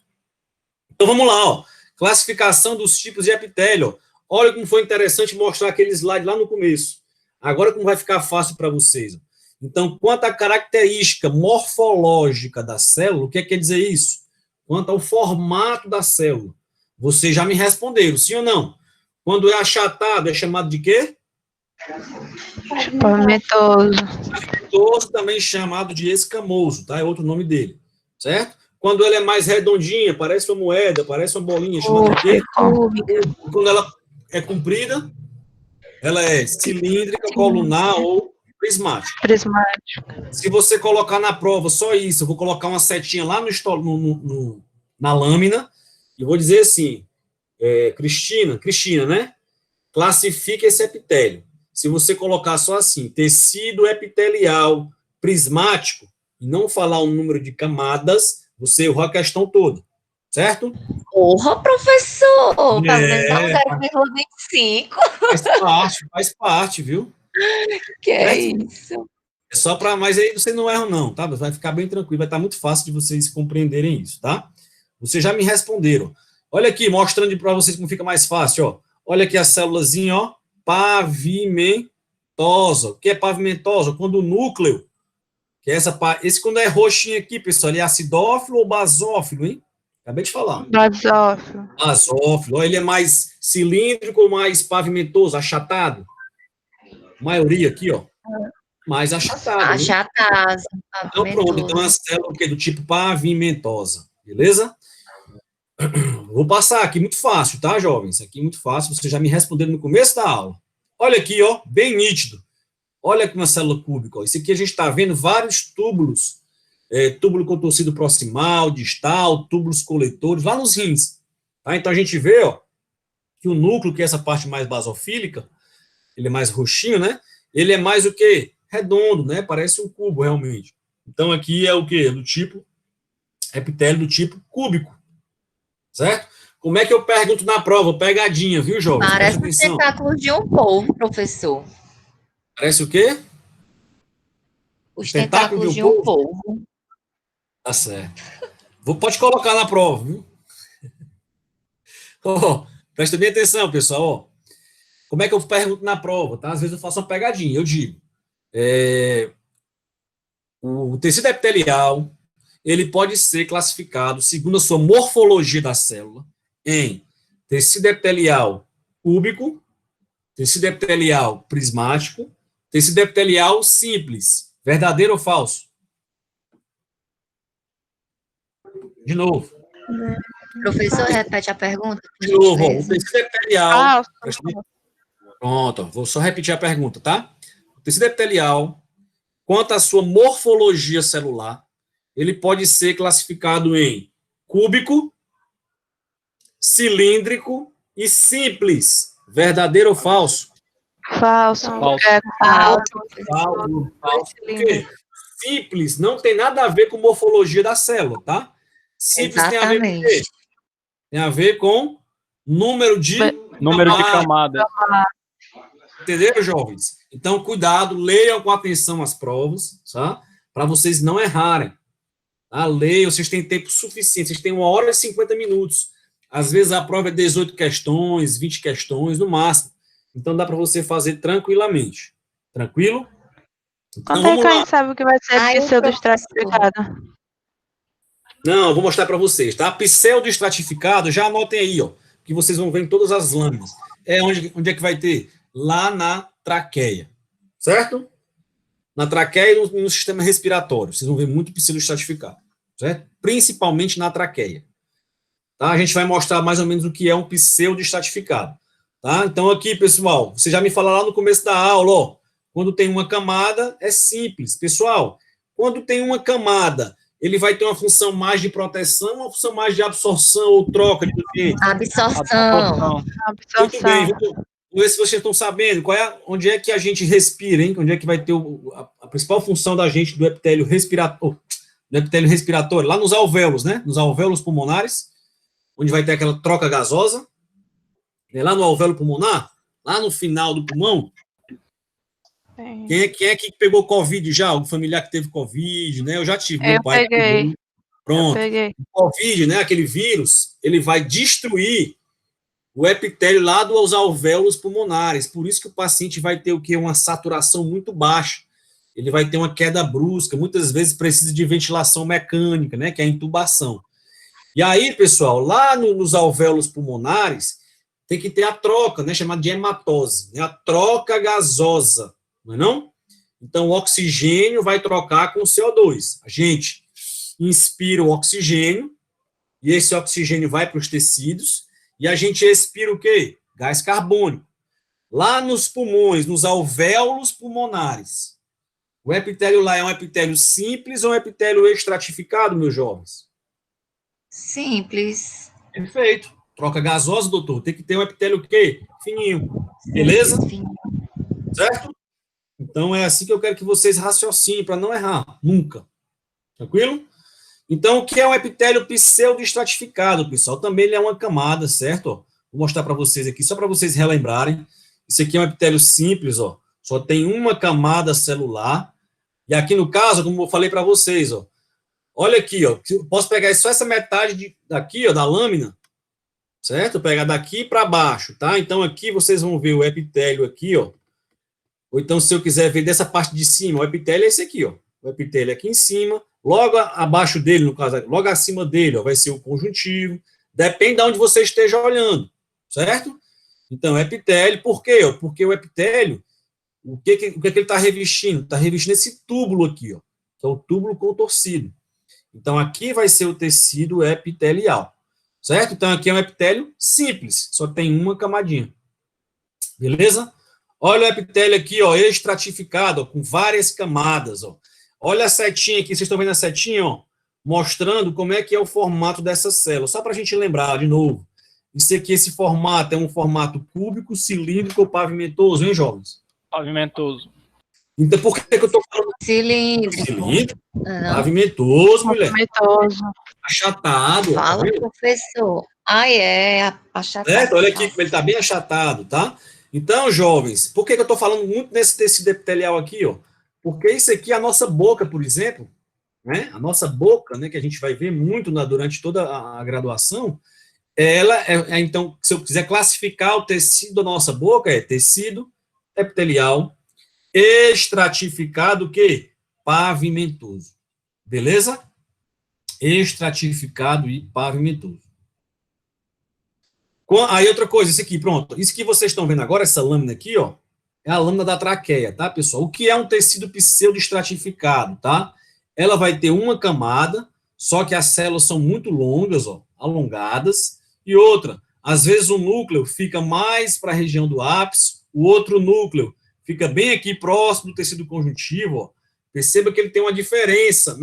Então, vamos lá, ó. Classificação dos tipos de epitélio. Olha como foi interessante mostrar aquele slide lá no começo. Agora como vai ficar fácil para vocês. Então, quanto à característica morfológica da célula, o que quer dizer isso? Quanto ao formato da célula. Vocês já me responderam, sim ou não? Quando é achatado, é chamado de quê? Pavimetoso. Pavimetoso, também chamado de escamoso, tá? É outro nome dele, certo? Quando ela é mais redondinha, parece uma moeda, parece uma bolinha, chamada de quê? Quando ela é comprida, ela é cilíndrica, colunar ou prismática. Prismática. Se você colocar na prova só isso, eu vou colocar uma setinha lá na lâmina, e vou dizer assim, Cristina, né? Classifica esse epitélio. Se você colocar só assim, tecido epitelial prismático, e não falar o número de camadas, você errou a questão toda, certo? Porra, professor! Tá vendo? 0,25. Faz parte, viu? Que é isso? É só para... Mas aí você não erra não, tá? Vai ficar bem tranquilo, vai estar muito fácil de vocês compreenderem isso, tá? Vocês já me responderam. Olha aqui, mostrando para vocês como fica mais fácil, ó. Olha aqui a célulazinha, ó, pavimentosa. O que é pavimentosa? Quando o núcleo, que é esse quando é roxinho aqui, pessoal, ele é acidófilo ou basófilo, hein? Acabei de falar. Basófilo. Basófilo. Ó, ele é mais cilíndrico ou mais pavimentoso, achatado? A maioria aqui, ó, mais achatado. Achatado. Então, pronto. Então, a célula do tipo pavimentosa. Beleza? Vou passar aqui, muito fácil, tá, jovens? Aqui muito fácil, vocês já me responderam no começo da aula. Olha aqui, ó, bem nítido. Olha aqui uma célula cúbica, ó. Isso aqui a gente está vendo vários túbulos, túbulo contorcido proximal, distal, túbulos coletores, lá nos rins. Tá? Então a gente vê, ó, que o núcleo, que é essa parte mais basofílica, ele é mais roxinho, né? Ele é mais o quê? Redondo, né? Parece um cubo, realmente. Então aqui é o quê? Do tipo, epitélio do tipo cúbico. Certo? Como é que eu pergunto na prova? Pegadinha, viu, jovens? Parece Presta os atenção. tentáculos de um polvo, professor. Parece o quê? Os Tentáculo tentáculos de de um um polvo. Tá certo. Pode colocar na prova, viu? Ó, presta bem atenção, pessoal. Ó. Como é que eu pergunto na prova? Tá? Às vezes eu faço uma pegadinha. Eu digo, o tecido epitelial, ele pode ser classificado, segundo a sua morfologia da célula, em tecido epitelial cúbico, tecido epitelial prismático, tecido epitelial simples. Verdadeiro ou falso? De novo. Professor, repete a pergunta, por De novo, ó, o gentileza. tecido epitelial. Pronto, vou só repetir a pergunta, tá? O tecido epitelial, quanto à sua morfologia celular, ele pode ser classificado em cúbico, cilíndrico e simples. Verdadeiro ou falso? Falso. Falso. É, Falso. Falso. Falso. Por quê? Cilíndrico. Simples não tem nada a ver com morfologia da célula, tá? Simples tem a ver com o quê? Exatamente. Tem a ver com número de Número de camadas. camadas. Entenderam, jovens? Então, cuidado, leiam com atenção as provas, tá? Para vocês não errarem. Tá? Leiam, vocês têm tempo suficiente, vocês têm 1 hora e 50 minutos. Às vezes a prova é 18 questões, 20 questões, no máximo. Então, dá para você fazer tranquilamente. Tranquilo? Então, Quando é vamos que a lá. gente sabe o que vai ser Aí o pseudo-estratificado? Não, eu vou mostrar para vocês, tá? Pseudo-estratificado, já anotem aí, ó, que vocês vão ver em todas as lâminas. Onde é que vai ter? Lá na traqueia, certo? Na traqueia e no sistema respiratório. Vocês vão ver muito pseudo-estratificado, certo? Principalmente na traqueia. Tá? A gente vai mostrar mais ou menos o que é um pseudo-estratificado. Tá? Então, aqui, pessoal, você já me falou lá no começo da aula, ó, quando tem uma camada, é simples. Pessoal, quando tem uma camada, ele vai ter uma função mais de proteção, uma função mais de absorção ou troca de nutrientes? Absorção. Muito bem, vamos ver se vocês estão sabendo onde é que a gente respira, hein? Onde é que vai ter a principal função da gente do epitélio respiratório, lá nos alvéolos, né? Nos alvéolos pulmonares, onde vai ter aquela troca gasosa, lá no alvéolo pulmonar, lá no final do pulmão. Quem é que pegou Covid já? Algum familiar que teve Covid, né? Eu já tive, meu pai. Peguei. Pronto. Eu peguei. O Covid, né? Aquele vírus, ele vai destruir o epitélio lá dos alvéolos pulmonares. Por isso que o paciente vai ter o quê? Uma saturação muito baixa. Ele vai ter uma queda brusca. Muitas vezes precisa de ventilação mecânica, né? Que é a intubação. E aí, pessoal, lá nos alvéolos pulmonares, tem que ter a troca, né? Chamada de hematose, né? A troca gasosa. Não é não? Então, o oxigênio vai trocar com o CO2. A gente inspira o oxigênio, e esse oxigênio vai para os tecidos, e a gente expira o quê? Gás carbônico. Lá nos pulmões, nos alvéolos pulmonares, o epitélio lá é um epitélio simples ou um epitélio estratificado, meus jovens? Simples. Perfeito. Troca gasosa, doutor. Tem que ter um epitélio o quê? Fininho. Beleza? Certo? Então, é assim que eu quero que vocês raciocinem, para não errar, nunca. Tranquilo? Então, o que é um epitélio pseudo-estratificado, pessoal? Também ele é uma camada, certo? Ó, vou mostrar para vocês aqui, só para vocês relembrarem. Isso aqui é um epitélio simples, ó. Só tem uma camada celular. E aqui, no caso, como eu falei para vocês, ó. Olha aqui, ó. Posso pegar só essa metade daqui, ó, da lâmina, certo? Pegar daqui para baixo, tá? Então, aqui vocês vão ver o epitélio aqui, ó. Ou então, se eu quiser ver dessa parte de cima, o epitélio é esse aqui, ó. O epitélio aqui em cima, logo abaixo dele, no caso, logo acima dele, ó, vai ser o conjuntivo. Depende de onde você esteja olhando, certo? Então, epitélio, por quê? Ó? Porque o epitélio, o que ele está revestindo? Está revestindo esse túbulo aqui, ó, que é o túbulo contorcido. Então, aqui vai ser o tecido epitelial, certo? Então, aqui é um epitélio simples, só tem uma camadinha. Beleza? Olha o epitélio aqui, ó, estratificado, ó, com várias camadas, ó. Olha a setinha aqui, vocês estão vendo a setinha, ó, mostrando como é que é o formato dessa célula. Só para a gente lembrar, de novo, isso aqui, esse formato é um formato cúbico, cilíndrico ou pavimentoso, hein, jovens? Pavimentoso. Então, por que eu estou falando Cilíndrico. cilíndrico? Não. Pavimentoso, mulher. Pavimentoso. Achatado. Fala, tá vendo? professor. Ah, é, achatado. Certo? Olha aqui como ele está bem achatado, tá? Então, jovens, por que eu estou falando muito nesse tecido epitelial aqui, ó? Porque isso aqui, a nossa boca, por exemplo, né? A nossa boca, né, que a gente vai ver muito durante toda a graduação, ela então, se eu quiser classificar o tecido da nossa boca, é tecido epitelial estratificado, que pavimentoso. Beleza? Estratificado e pavimentoso. Aí outra coisa, isso aqui, pronto. Isso que vocês estão vendo agora, essa lâmina aqui, ó, é a lâmina da traqueia, tá, pessoal? O que é um tecido pseudoestratificado, tá? Ela vai ter uma camada, só que as células são muito longas, ó, alongadas, e outra, às vezes o núcleo fica mais para a região do ápice, o outro núcleo fica bem aqui próximo do tecido conjuntivo, ó. Perceba que ele tem uma diferença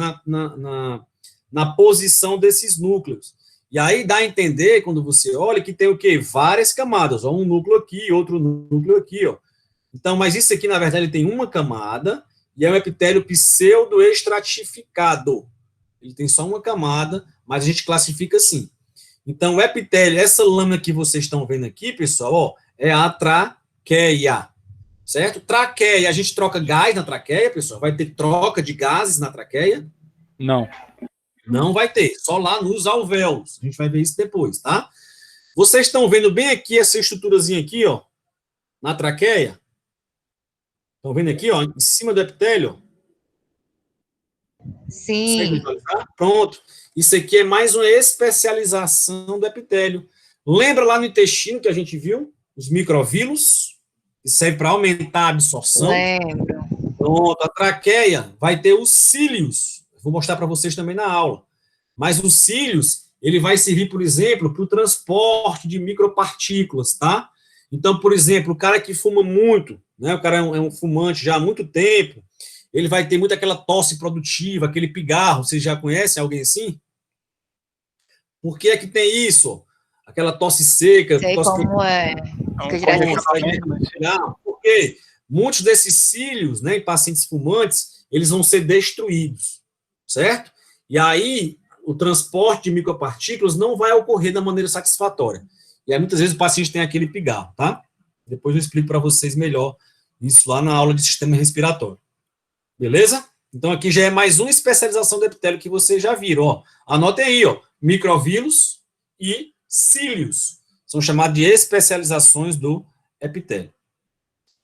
na posição desses núcleos. E aí dá a entender, quando você olha, que tem o quê? Várias camadas, ó, um núcleo aqui, outro núcleo aqui, ó. Então, mas isso aqui, na verdade, ele tem uma camada, e é um epitélio pseudoestratificado. Ele tem só uma camada, mas a gente classifica assim. Então, o epitélio, essa lâmina que vocês estão vendo aqui, pessoal, ó, é a traqueia, certo? Traqueia, a gente troca gás na traqueia, pessoal, vai ter troca de gases na traqueia? Não. Não vai ter, só lá nos alvéolos. A gente vai ver isso depois, tá? Vocês estão vendo bem aqui essa estruturazinha aqui, ó, na traqueia? Estão vendo aqui, ó, em cima do epitélio? Sim. Pronto. Isso aqui é mais uma especialização do epitélio. Lembra lá no intestino que a gente viu? Os microvílulos, que serve para aumentar a absorção. Lembro. Pronto, a traqueia vai ter os cílios. Vou mostrar para vocês também na aula. Mas os cílios, ele vai servir, por exemplo, para o transporte de micropartículas, tá? Então, por exemplo, o cara que fuma muito, né? O cara é um fumante já há muito tempo, ele vai ter muito aquela tosse produtiva, aquele pigarro. Vocês já conhecem alguém assim? Por que é que tem isso? Aquela tosse seca. Sei tosse como é. Fica direto. Porque muitos desses cílios, né, em pacientes fumantes, eles vão ser destruídos, certo? E aí, o transporte de micropartículas não vai ocorrer da maneira satisfatória. E aí, muitas vezes, o paciente tem aquele pigarro, tá? Depois eu explico para vocês melhor isso lá na aula de sistema respiratório. Beleza? Então, aqui já é mais uma especialização do epitélio que vocês já viram, ó. Anotem aí, ó, microvílulos e cílios. São chamados de especializações do epitélio.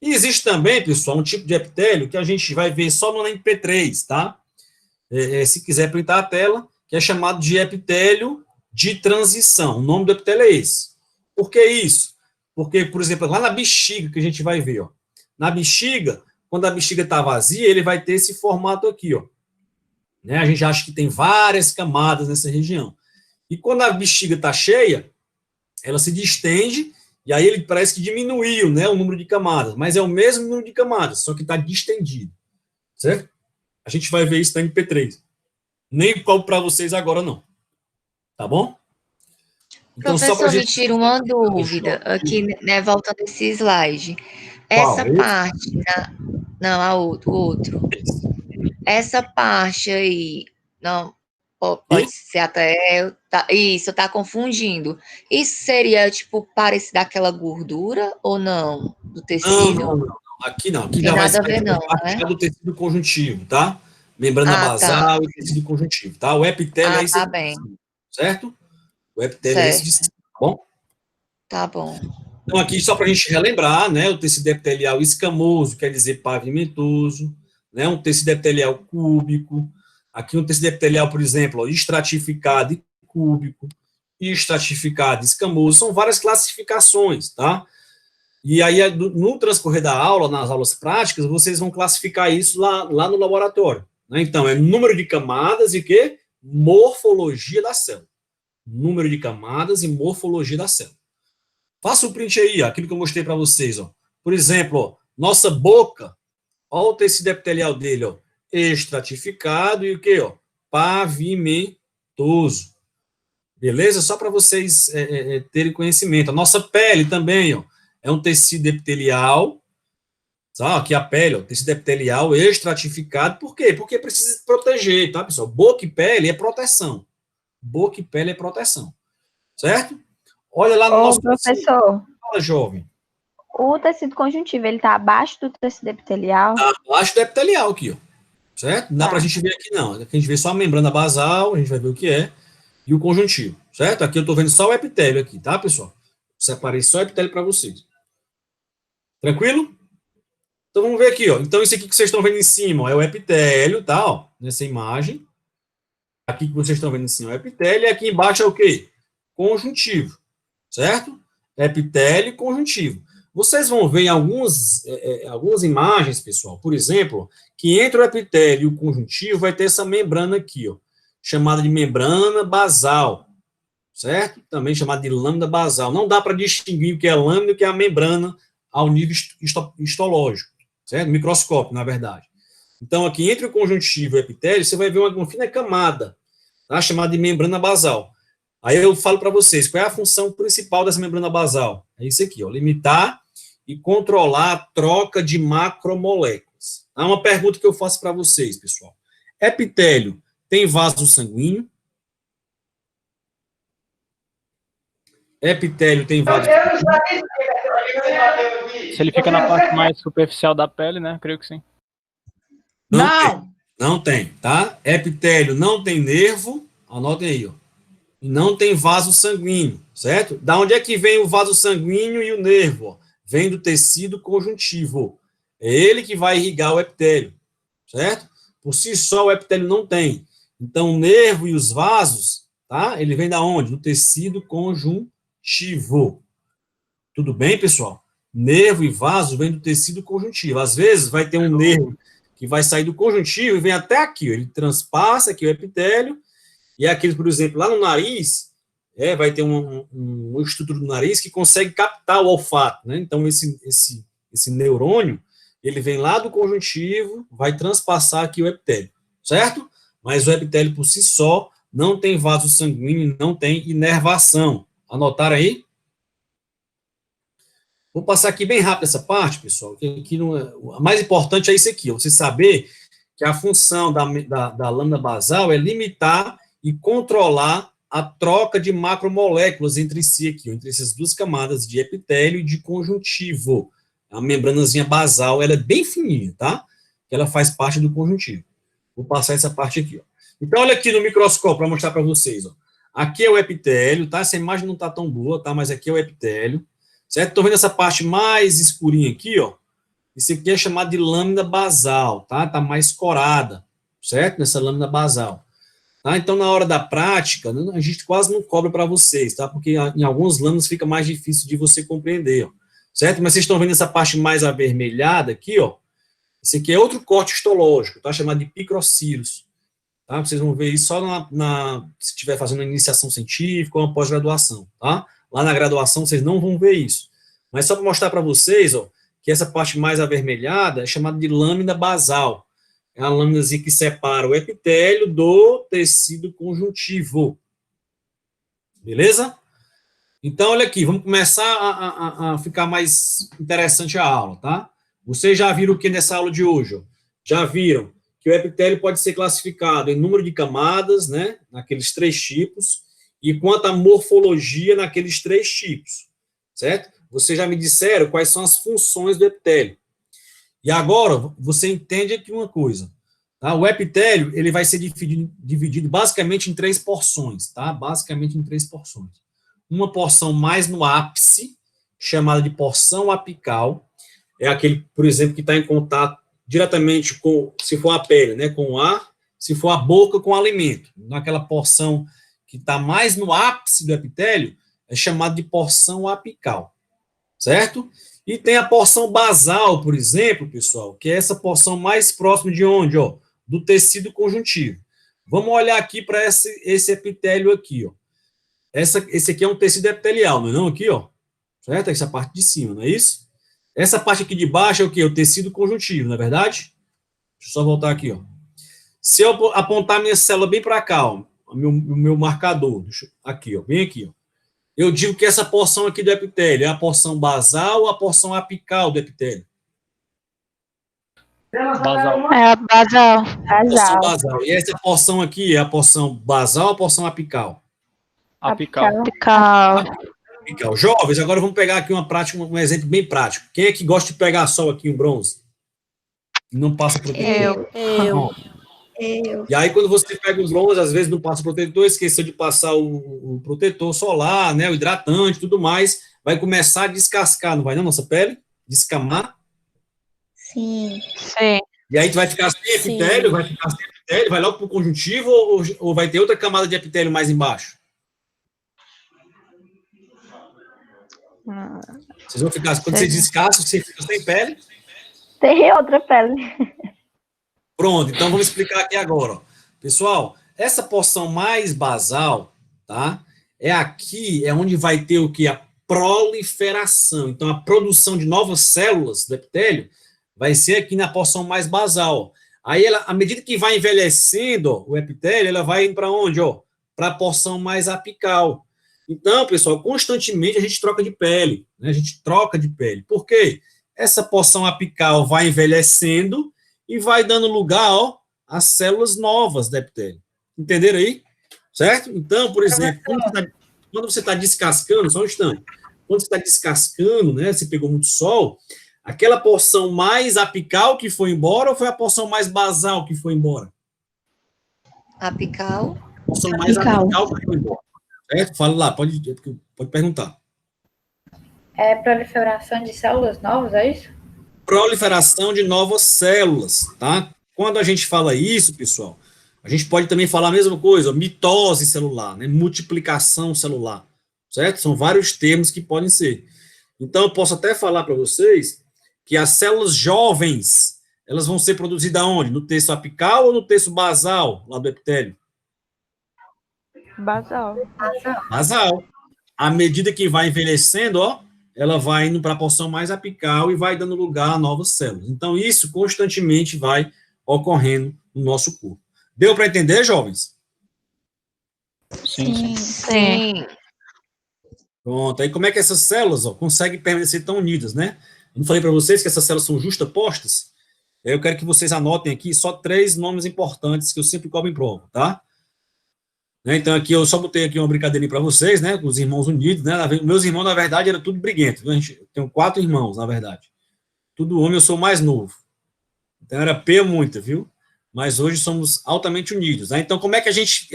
E existe também, pessoal, um tipo de epitélio que a gente vai ver só no MP3, tá? Se quiser printar a tela, que é chamado de epitélio de transição. O nome do epitélio é esse. Por que isso? Porque, por exemplo, lá na bexiga, que a gente vai ver, ó. Na bexiga, quando a bexiga está vazia, ele vai ter esse formato aqui, ó. Né? A gente acha que tem várias camadas nessa região. E quando a bexiga está cheia, ela se distende, e aí ele parece que diminuiu, né, o número de camadas, mas é o mesmo número de camadas, só que está distendido, certo? A gente vai ver isso na MP3. Nem cobro para vocês agora, não. Tá bom? Então, professor, me tira uma dúvida aqui, né, voltando a esse slide. Essa parte, não, o outro. Essa parte aí, não, pode ser até, isso, tá confundindo. Isso seria, tipo, parecido daquela gordura ou não? Do tecido? Não. Aqui não. Aqui já vai ser do tecido conjuntivo, tá? Membrana basal e tecido conjuntivo, tá? O epitélio é esse. Tá bem. Certo? O epitélio é esse de cima, tá bom? Tá bom. Então, aqui, só para a gente relembrar, né? O tecido epitelial escamoso quer dizer pavimentoso, né? Um tecido epitelial cúbico. Aqui um tecido epitelial, por exemplo, ó, estratificado e cúbico, estratificado e escamoso. São várias classificações, tá? E aí, no transcorrer da aula, nas aulas práticas, vocês vão classificar isso lá no laboratório. Né? Então, é número de camadas e quê? Morfologia da célula. Número de camadas e morfologia da célula. Faça o print aí, ó, aquilo que eu mostrei para vocês. Ó. Por exemplo, ó, nossa boca, ó, o tecido epitelial dele, ó, estratificado e o quê? Ó, pavimentoso. Beleza? Só para vocês terem conhecimento. A nossa pele também, ó, é um tecido epitelial, sabe? Aqui a pele, ó, tecido epitelial estratificado. Por quê? Porque precisa proteger, tá, pessoal? Boca e pele é proteção. Boca e pele é proteção. Certo? Olha lá no Ô, nosso... professor, Fala, jovem. o tecido conjuntivo, ele tá abaixo do tecido epitelial? Tá abaixo do epitelial aqui, ó. Certo? Não dá Tá. pra gente ver aqui, não. Aqui a gente vê só a membrana basal, a gente vai ver o que é, e o conjuntivo, certo? Aqui eu tô vendo só o epitélio aqui, tá, pessoal? Separei só o epitélio para vocês. Tranquilo? Então vamos ver aqui, ó. Então isso aqui que vocês estão vendo em cima, ó, é o epitélio, tá, ó, nessa imagem. Aqui que vocês estão vendo em cima é o epitélio, e aqui embaixo é o quê? Conjuntivo, certo? Epitélio e conjuntivo. Vocês vão ver em algumas imagens, pessoal, por exemplo, que entre o epitélio e o conjuntivo vai ter essa membrana aqui, ó, chamada de membrana basal, certo? Também chamada de lâmina basal. Não dá para distinguir o que é lâmina e o que é a membrana ao nível histológico, certo? Microscópio, na verdade. Então, aqui entre o conjuntivo e o epitélio, você vai ver uma fina camada, tá? Chamada de membrana basal. Aí eu falo para vocês, qual é a função principal dessa membrana basal? É isso aqui, ó, limitar e controlar a troca de macromoléculas. Há uma pergunta que eu faço para vocês, pessoal. Epitélio tem vaso sanguíneo? Epitélio tem vaso sanguíneo? Se ele fica na parte mais superficial da pele, né? Creio que sim. Não tem, tá? Epitélio não tem nervo, anotem aí, ó. E não tem vaso sanguíneo, certo? Da onde é que vem o vaso sanguíneo e o nervo? Ó? Vem do tecido conjuntivo. É ele que vai irrigar o epitélio, certo? Por si só, o epitélio não tem. Então, o nervo e os vasos, tá? Ele vem da onde? Do tecido conjuntivo. Tudo bem, pessoal? Nervo e vaso vem do tecido conjuntivo. Às vezes, vai ter um nervo que vai sair do conjuntivo e vem até aqui, ó. Ele transpassa aqui o epitélio, e aquele, por exemplo, lá no nariz, vai ter uma estrutura do nariz que consegue captar o olfato, né? Então, esse neurônio, ele vem lá do conjuntivo, vai transpassar aqui o epitélio, certo? Mas o epitélio, por si só, não tem vaso sanguíneo, não tem inervação. Anotaram aí? Vou passar aqui bem rápido essa parte, pessoal, que aqui não é... O mais importante é isso aqui, você saber que a função da lâmina basal é limitar e controlar a troca de macromoléculas entre si aqui, entre essas duas camadas de epitélio e de conjuntivo. A membranazinha basal, ela é bem fininha, tá? Ela faz parte do conjuntivo. Vou passar essa parte aqui, ó. Então, olha aqui no microscópio para mostrar para vocês, ó. Aqui é o epitélio, tá? Essa imagem não tá tão boa, tá? Mas aqui é o epitélio, certo? Tô vendo essa parte mais escurinha aqui, ó. Isso aqui é chamado de lâmina basal, tá? Tá mais corada, certo? Nessa lâmina basal. Tá? Então, na hora da prática, a gente quase não cobra para vocês, tá? Porque em alguns lâminas fica mais difícil de você compreender, ó. Certo? Mas vocês estão vendo essa parte mais avermelhada aqui, ó. Esse aqui é outro corte histológico, tá? Chamado de picrocílios. Tá? Vocês vão ver isso só se estiver fazendo uma iniciação científica ou uma pós-graduação, tá? Lá na graduação vocês não vão ver isso. Mas só para mostrar para vocês, ó, que essa parte mais avermelhada é chamada de lâmina basal. É a lâminazinha que separa o epitélio do tecido conjuntivo. Beleza? Então, olha aqui, vamos começar a ficar mais interessante a aula, tá? Vocês já viram o que nessa aula de hoje? Ó? Já viram que o epitélio pode ser classificado em número de camadas, né? Naqueles 3 tipos, e quanto à morfologia naqueles 3 tipos, certo? Vocês já me disseram quais são as funções do epitélio. E agora, você entende aqui uma coisa, tá? O epitélio, ele vai ser dividido basicamente em 3 porções, tá? Basicamente em 3 porções. Uma porção mais no ápice, chamada de porção apical, é aquele, por exemplo, que está em contato diretamente com, se for a pele, né, com o ar, se for a boca, com o alimento. Naquela porção que está mais no ápice do epitélio, é chamada de porção apical, certo? E tem a porção basal, por exemplo, pessoal, que é essa porção mais próxima de onde? Ó, do tecido conjuntivo. Vamos olhar aqui para esse epitélio aqui, ó. Esse aqui é um tecido epitelial, não é não? Aqui, ó, certo? Essa parte de cima, não é isso? Essa parte aqui de baixo é o quê? O tecido conjuntivo, não é verdade? Deixa eu só voltar aqui, ó. Se eu apontar minha célula bem para cá, ó, o meu marcador, aqui, ó, bem aqui, ó. Eu digo que essa porção aqui do epitélio é a porção basal ou a porção apical do epitélio? Basal. É a basal. Porção basal. E essa porção aqui é a porção basal ou a porção apical? Apical. Apical. apical. Jovens, agora vamos pegar aqui uma prática, um exemplo bem prático. Quem é que gosta de pegar sol aqui em bronze? Não passa protetor? Eu. E aí, quando você pega o bronze, às vezes não passa o protetor, esqueceu de passar o protetor solar, né, o hidratante e tudo mais, vai começar a descascar, não vai não, nossa pele? Descamar. Sim. Sim. E aí tu vai ficar sem epitélio, vai logo para o conjuntivo ou vai ter outra camada de epitélio mais embaixo? Vocês vão ficar, quando você descasca, você fica sem pele? Tem outra pele. Pronto, então vamos explicar aqui agora. Ó. Pessoal, essa porção mais basal, tá? É onde vai ter o que? A proliferação. Então, a produção de novas células do epitélio vai ser aqui na porção mais basal. Aí, à medida que vai envelhecendo ó, o epitélio, ela vai indo para onde? Para a porção mais apical. Então, pessoal, constantemente a gente troca de pele, né? A gente troca de pele. Por quê? Essa porção apical vai envelhecendo e vai dando lugar, ó, às células novas do epitélio. Entenderam aí? Certo? Então, por exemplo, quando você está descascando, só um instante, quando você está descascando, né, você pegou muito sol, aquela porção mais apical que foi embora ou foi a porção mais basal que foi embora? Apical. A porção mais apical que foi embora. Certo? Fala lá, pode perguntar. É proliferação de células novas, é isso? Proliferação de novas células, tá? Quando a gente fala isso, pessoal, a gente pode também falar a mesma coisa, mitose celular, né? Multiplicação celular, certo? São vários termos que podem ser. Então, eu posso até falar para vocês que as células jovens, elas vão ser produzidas onde? No terço apical ou no terço basal, lá do epitélio? Basal. Basal. À medida que vai envelhecendo, ó, ela vai indo para a porção mais apical e vai dando lugar a novas células. Então, isso constantemente vai ocorrendo no nosso corpo. Deu para entender, jovens? Sim. Sim. Pronto. Aí, como é que essas células ó, conseguem permanecer tão unidas, né? Eu não falei para vocês que essas células são justapostas? Eu quero que vocês anotem aqui só 3 nomes importantes que eu sempre cobro em prova, tá? Então, aqui eu só botei aqui uma brincadeirinha para vocês, né? Com os irmãos unidos, né? Meus irmãos, na verdade, eram tudo briguento. Viu? Eu tenho 4 irmãos, na verdade. Tudo homem, eu sou o mais novo. Então, era P muita, viu? Mas hoje somos altamente unidos. Né? Então, como é que a gente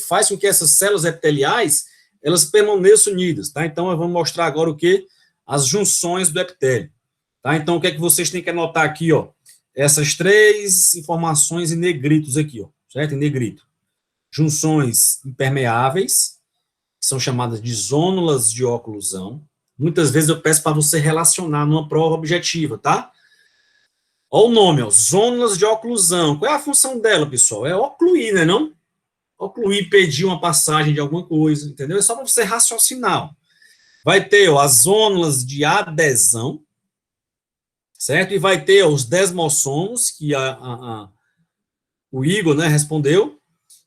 faz com que essas células epiteliais, elas permaneçam unidas, tá? Então, eu vou mostrar agora o quê? As junções do epitélio. Tá? Então, o que é que vocês têm que anotar aqui, ó? Essas 3 informações em negritos aqui, ó. Certo? Em negrito. Junções impermeáveis, que são chamadas de zônulas de oclusão. Muitas vezes eu peço para você relacionar numa prova objetiva, tá? Olha o nome, ó, zônulas de oclusão. Qual é a função dela, pessoal? É ocluir, né, não? Ocluir, pedir uma passagem de alguma coisa, entendeu? É só para você raciocinar. Ó. Vai ter ó, as zônulas de adesão, certo? E vai ter ó, os desmossomos, que o Igor, né, respondeu.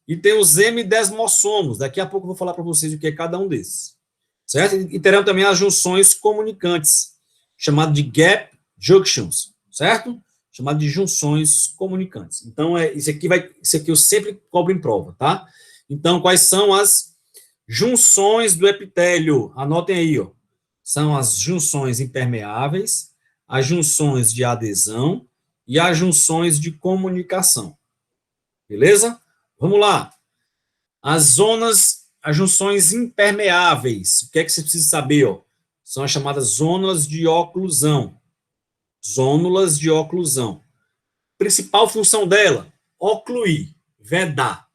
E tem os hemidesmossomos. Daqui a pouco eu vou falar para vocês o que é cada um desses. Certo? E terão também as junções comunicantes, chamado de gap junctions, certo? Chamado de junções comunicantes. Então, isso aqui eu sempre cobro em prova, tá? Então, quais são as junções do epitélio? Anotem aí, ó. São as junções impermeáveis, as junções de adesão e as junções de comunicação. Beleza? Vamos lá. As junções impermeáveis. O que é que você precisa saber? Ó? São as chamadas zônulas de oclusão. Zônulas de oclusão. Principal função dela? Ocluir, vedar.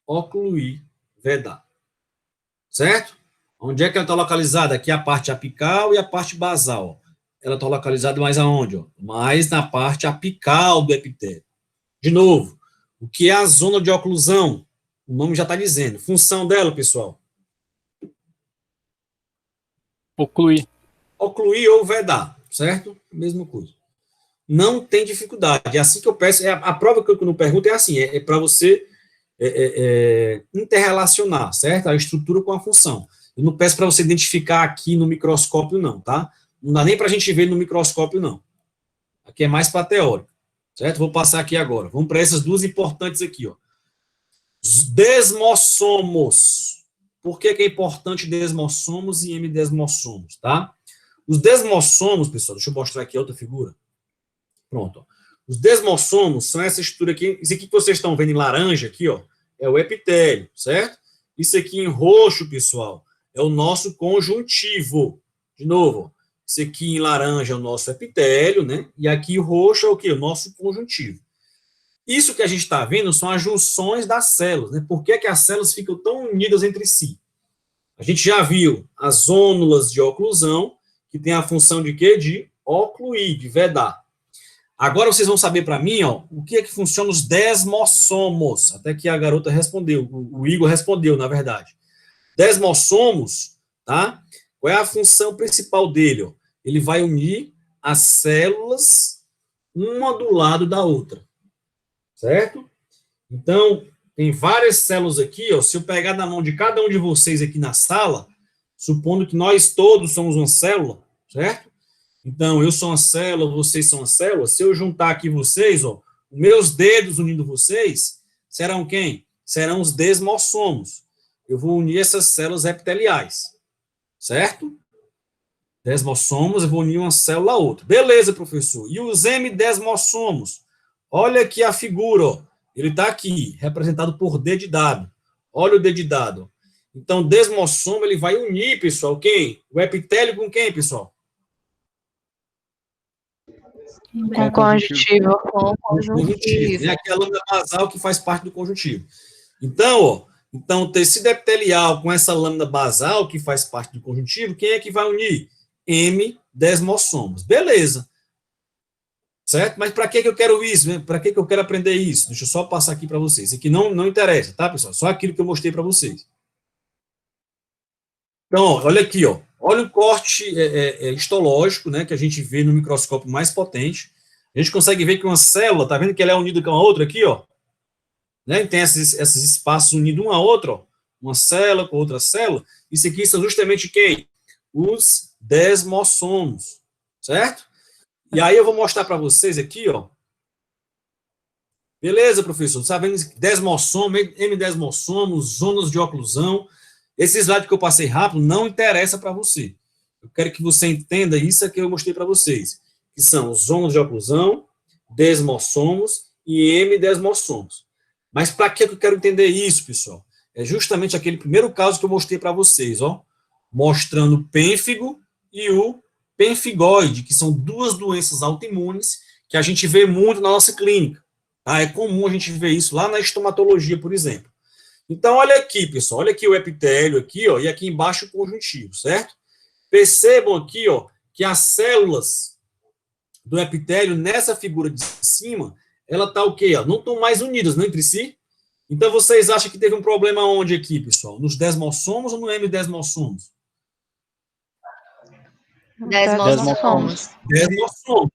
Ocluir, vedar. Certo? Onde é que ela está localizada? Aqui a parte apical e a parte basal. Ela está localizada mais aonde? Ó? Mais na parte apical do epitélio. De novo. O que é a zona de oclusão? O nome já está dizendo. Função dela, pessoal? Ocluir. Ocluir ou vedar, certo? Mesma coisa. Não tem dificuldade. É assim que eu peço. A prova que eu não pergunto é assim, é para você interrelacionar, certo? A estrutura com a função. Eu não peço para você identificar aqui no microscópio, não, tá? Não dá nem para a gente ver no microscópio, não. Aqui é mais para teórico. Certo? Vou passar aqui agora. Vamos para essas 2 importantes aqui, ó. Os desmossomos. por que é importante desmossomos e M-desmossomos, tá? Os desmossomos, pessoal, deixa eu mostrar aqui outra figura. Pronto. Ó. Os desmossomos são essa estrutura aqui, isso aqui que vocês estão vendo em laranja aqui, ó, é o epitélio, certo? Isso aqui em roxo, pessoal, é o nosso conjuntivo. De novo, ó, isso aqui em laranja é o nosso epitélio, né? E aqui em roxo é o quê? O nosso conjuntivo. Isso que a gente está vendo são as junções das células, né? Por que as células ficam tão unidas entre si? A gente já viu as ônulas de oclusão, que tem a função de quê? De ocluir, de vedar. Agora vocês vão saber para mim, ó, o que é que funciona os desmossomos. Até que a garota respondeu, o Igor respondeu, na verdade. Desmossomos, tá? Qual é a função principal dele? Ó? Ele vai unir as células uma do lado da outra, certo? Então, tem várias células aqui, ó. Se eu pegar na mão de cada um de vocês aqui na sala, supondo que nós todos somos uma célula, certo? Então, eu sou uma célula, vocês são uma célula. Se eu juntar aqui vocês, ó, os meus dedos unindo vocês, serão quem? Serão os desmossomos. Eu vou unir essas células epiteliais, certo? Desmossomos, eu vou unir uma célula a outra. Beleza, professor. E os M-desmossomos? Olha aqui a figura, ó. Ele está aqui, representado por D de dado. Olha o D de dado. Então, desmossomo, ele vai unir, pessoal, quem? O epitélio com quem, pessoal? Com conjuntivo. Com conjuntivo. É aquela lâmina basal que faz parte do conjuntivo. Então, ó, então, o tecido epitelial com essa lâmina basal que faz parte do conjuntivo, quem é que vai unir? M-desmossomos. Beleza. Certo? Mas para que eu quero isso? Né? Para que eu quero aprender isso? Deixa eu só passar aqui para vocês. Aqui não interessa, tá, pessoal? Só aquilo que eu mostrei para vocês. Então, ó, olha aqui, ó. Olha o corte histológico, né, que a gente vê no microscópio mais potente. A gente consegue ver que uma célula, tá vendo que ela é unida com a outra aqui, ó? Né? Tem esses espaços unidos uma a outra, ó. Uma célula com outra célula. Isso aqui são justamente quem? Os desmossomos, certo? E aí eu vou mostrar para vocês aqui, ó. Beleza, professor? Tá vendo? Desmossomo, M-desmossomos, zonas de oclusão. Esse slide que eu passei rápido não interessa para você. Eu quero que você entenda isso que eu mostrei para vocês, que são zonas de oclusão, desmossomos e M-desmossomos. Mas para que eu quero entender isso, pessoal? É justamente aquele primeiro caso que eu mostrei para vocês, ó, mostrando o pênfigo e o pemfigoide, que são duas doenças autoimunes que a gente vê muito na nossa clínica. Tá? É comum a gente ver isso lá na estomatologia, por exemplo. Então, olha aqui, pessoal, olha aqui o epitélio aqui, ó, e aqui embaixo o conjuntivo, certo? Percebam aqui, ó, que as células do epitélio, nessa figura de cima, ela tá o quê? Ó? Não estão mais unidas, né, entre si. Então, vocês acham que teve um problema onde aqui, pessoal? Nos desmossomos ou no M-desmossomos? Desmossomos. Desmossomos.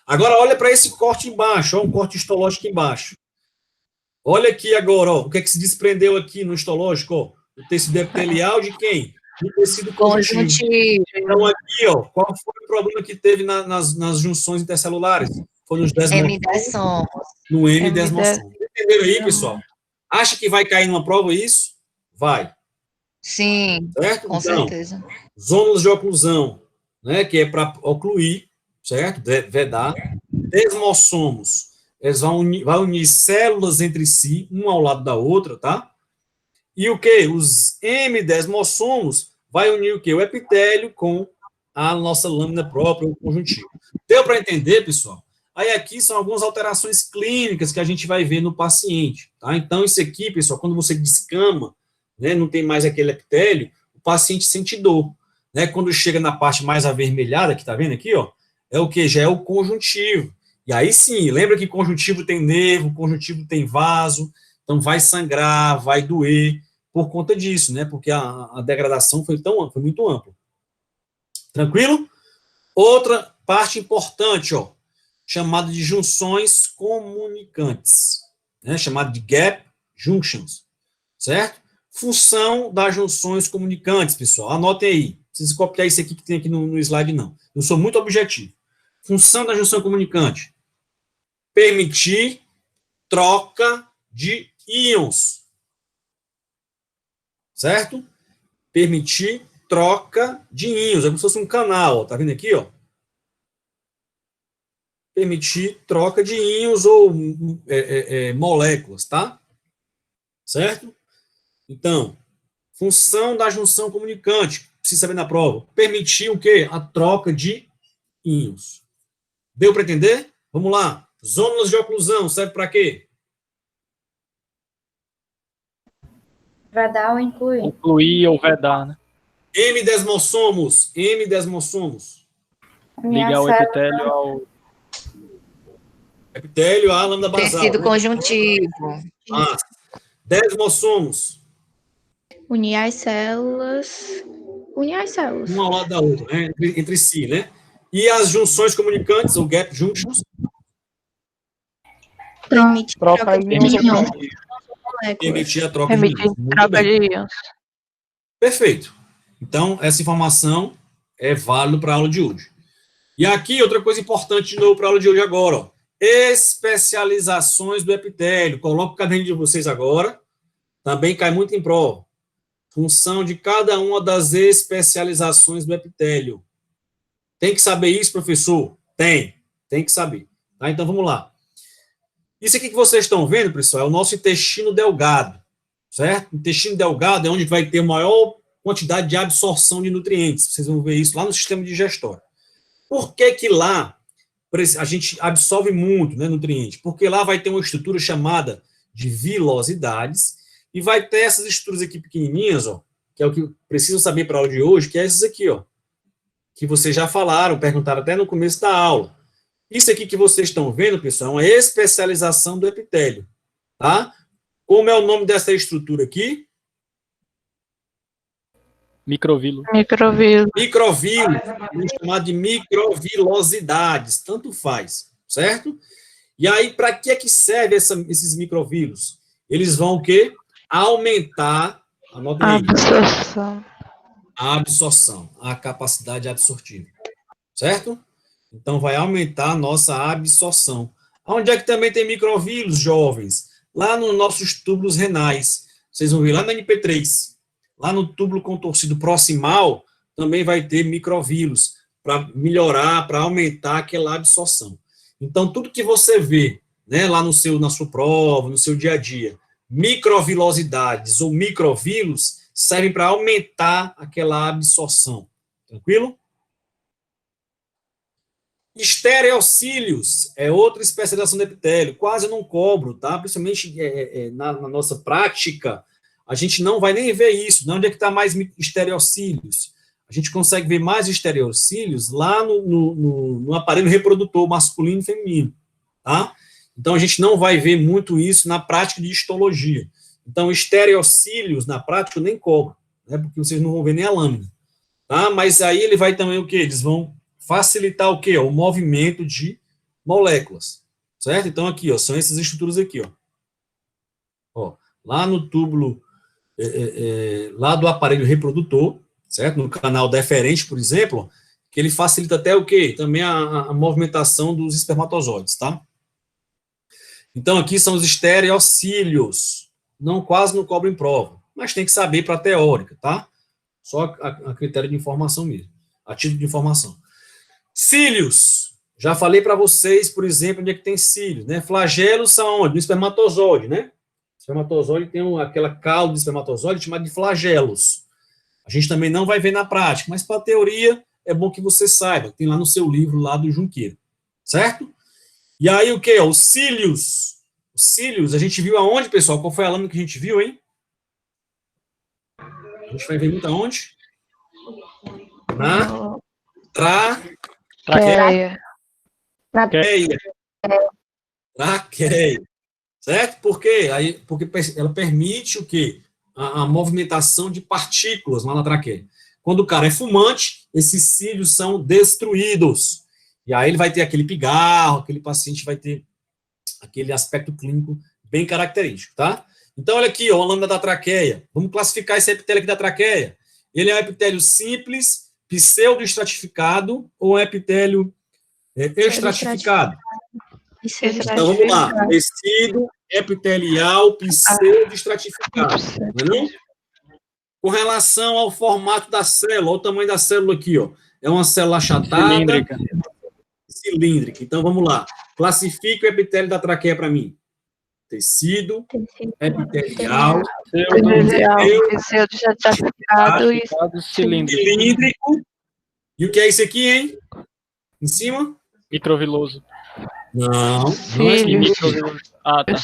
Agora, olha para esse corte embaixo, ó, um corte histológico embaixo. Olha aqui agora, ó, o que é que se desprendeu aqui no histológico, ó, o tecido epitelial de quem? Do tecido conjuntivo. Então, aqui, ó, qual foi o problema que teve nas junções intercelulares? Foi nos desmossomos. No M-desmossomos. Entenderam aí, pessoal? Acha que vai cair numa prova isso? Vai. Sim, certo? com então, certeza. Zonas de oclusão, né, que é para ocluir, certo? Vedar. Desmossomos. Eles vão unir células entre si, uma ao lado da outra, tá? E o que? Os M-desmossomos vai unir o que? O epitélio com a nossa lâmina própria, o conjuntivo. Deu para entender, pessoal? Aí aqui são algumas alterações clínicas que a gente vai ver no paciente, tá? Então, isso aqui, pessoal, quando você descama, né, não tem mais aquele epitélio, o paciente sente dor, né? Quando chega na parte mais avermelhada, que tá vendo aqui, ó, é o que? Já é o conjuntivo. E aí sim, lembra que conjuntivo tem nervo, conjuntivo tem vaso, então vai sangrar, vai doer por conta disso, né? Porque a degradação foi muito ampla. Tranquilo? Outra parte importante, ó, chamada de junções comunicantes, né? Chamada de gap junctions, certo? Função das junções comunicantes, pessoal. Anotem aí. Não precisa copiar isso aqui que tem aqui no slide, não. Eu sou muito objetivo. Função da junção comunicante: permitir troca de íons. Certo? permitir troca de íons. É como se fosse um canal, ó. Tá vendo aqui, ó? Permitir troca de íons ou moléculas, tá? Certo? Então, função da junção comunicante, precisa saber na prova. Permitir o quê? A troca de íons. Deu para entender? Vamos lá. Zonas de oclusão, serve para quê? Vedar ou incluir? Incluir ou vedar, né? M desmossomos. M desmossomos. Ligar o epitélio ao Epitélio, a lâmina basal. Tecido né? conjuntivo. Ah, desmossomos. Unir as células. Unir as células. Uma ao lado da outra, né? Entre si, né? E as junções comunicantes, ou gap junctions, Permite troca de íons ou íons. moléculas. permitir a troca de Permite íons. Muito troca bem. de íons. Perfeito. Então, essa informação é válida para a aula de hoje. E aqui, outra coisa importante de novo para a aula de hoje agora, ó. Especializações do epitélio. Coloco o caderno de vocês agora. Também cai muito em prova. Função de cada uma das especializações do epitélio. Tem que saber isso, professor? Tem que saber. Tá? Então, vamos lá. Isso aqui que vocês estão vendo, pessoal, é o nosso intestino delgado, certo? O intestino delgado é onde vai ter maior quantidade de absorção de nutrientes. Vocês vão ver isso lá no sistema digestório. Por que que lá a gente absorve muito, né, nutriente? Porque lá vai ter uma estrutura chamada de vilosidades e vai ter essas estruturas aqui pequenininhas, ó, que é o que precisam saber para a aula de hoje, que é essas aqui, ó, que vocês já falaram, perguntaram até no começo da aula. Isso aqui que vocês estão vendo, pessoal, é uma especialização do epitélio, tá? Como é o nome dessa estrutura aqui? Microvilo. Microvírus. Microvírus, vamos chamar de microvilosidades, tanto faz, certo? E aí, para que é que serve esses microvírus? Eles vão o quê? Aumentar, anotem aí, Absorção. a absorção, a capacidade absortiva, certo? Então, vai aumentar a nossa absorção. Onde é que também tem microvírus, jovens? Lá nos nossos túbulos renais. Vocês vão ver lá na NP3. Lá no túbulo contorcido proximal, também vai ter microvírus, para melhorar, para aumentar aquela absorção. Então, tudo que você vê, né, lá na sua prova, no seu dia a dia, microvilosidades ou microvírus, servem para aumentar aquela absorção. Tranquilo? Estereocílios é outra especialização do epitélio. Quase eu não cobro, tá? Principalmente na nossa prática, a gente não vai nem ver isso. Onde é que está mais estereocílios? A gente consegue ver mais estereocílios lá no aparelho reprodutor masculino e feminino, tá? Então, a gente não vai ver muito isso na prática de histologia. Então, estereocílios, na prática, eu nem cobro, né? Porque vocês não vão ver nem a lâmina, tá? Mas aí ele vai também o quê? Eles vão facilitar o quê? O movimento de moléculas, certo? Então, aqui, ó, são essas estruturas aqui, ó. Lá no túbulo, lá do aparelho reprodutor, certo? No canal deferente, por exemplo, que ele facilita até o quê? Também a movimentação dos espermatozoides, tá? Então, aqui são os estereocílios. Quase não cobrem prova, mas tem que saber para a teórica, tá? Só a critério de informação mesmo, a título de informação. Cílios. Já falei para vocês, por exemplo, onde é que tem cílios, né? Flagelos são onde? No espermatozoide, né? O espermatozoide tem aquela cauda de espermatozoide chamada de flagelos. A gente também não vai ver na prática, mas para a teoria é bom que você saiba. Tem lá no seu livro, lá do Junqueira. Certo? E aí o que? Os cílios. Os cílios, a gente viu aonde, pessoal? Qual foi a lâmina que a gente viu, hein? A gente vai ver muito aonde? Na Traqueia. Traqueia. Certo? Por quê? Porque ela permite o quê? A movimentação de partículas lá na traqueia. Quando o cara é fumante, esses cílios são destruídos. E aí ele vai ter aquele pigarro, aquele paciente vai ter aquele aspecto clínico bem característico, tá? Então, olha aqui, ó, a lâmina da traqueia. Vamos classificar esse epitélio aqui da traqueia. Ele é um epitélio simples, pseudoestratificado ou epitélio estratificado? Então, vamos lá. Tecido epitelial pseudoestratificado. Não é não? Com relação ao formato da célula, olha o tamanho da célula aqui, ó. É uma célula achatada, Cilíndrica. cilíndrica. Então, vamos lá. Classifique o epitélio da traqueia para mim. Tecido epitelial, Tecido estratificado e Cilíndrico. cilíndrico. E o que é isso aqui, hein? Em cima? Microviloso. Não é cílios. Microviloso. Ah, tá.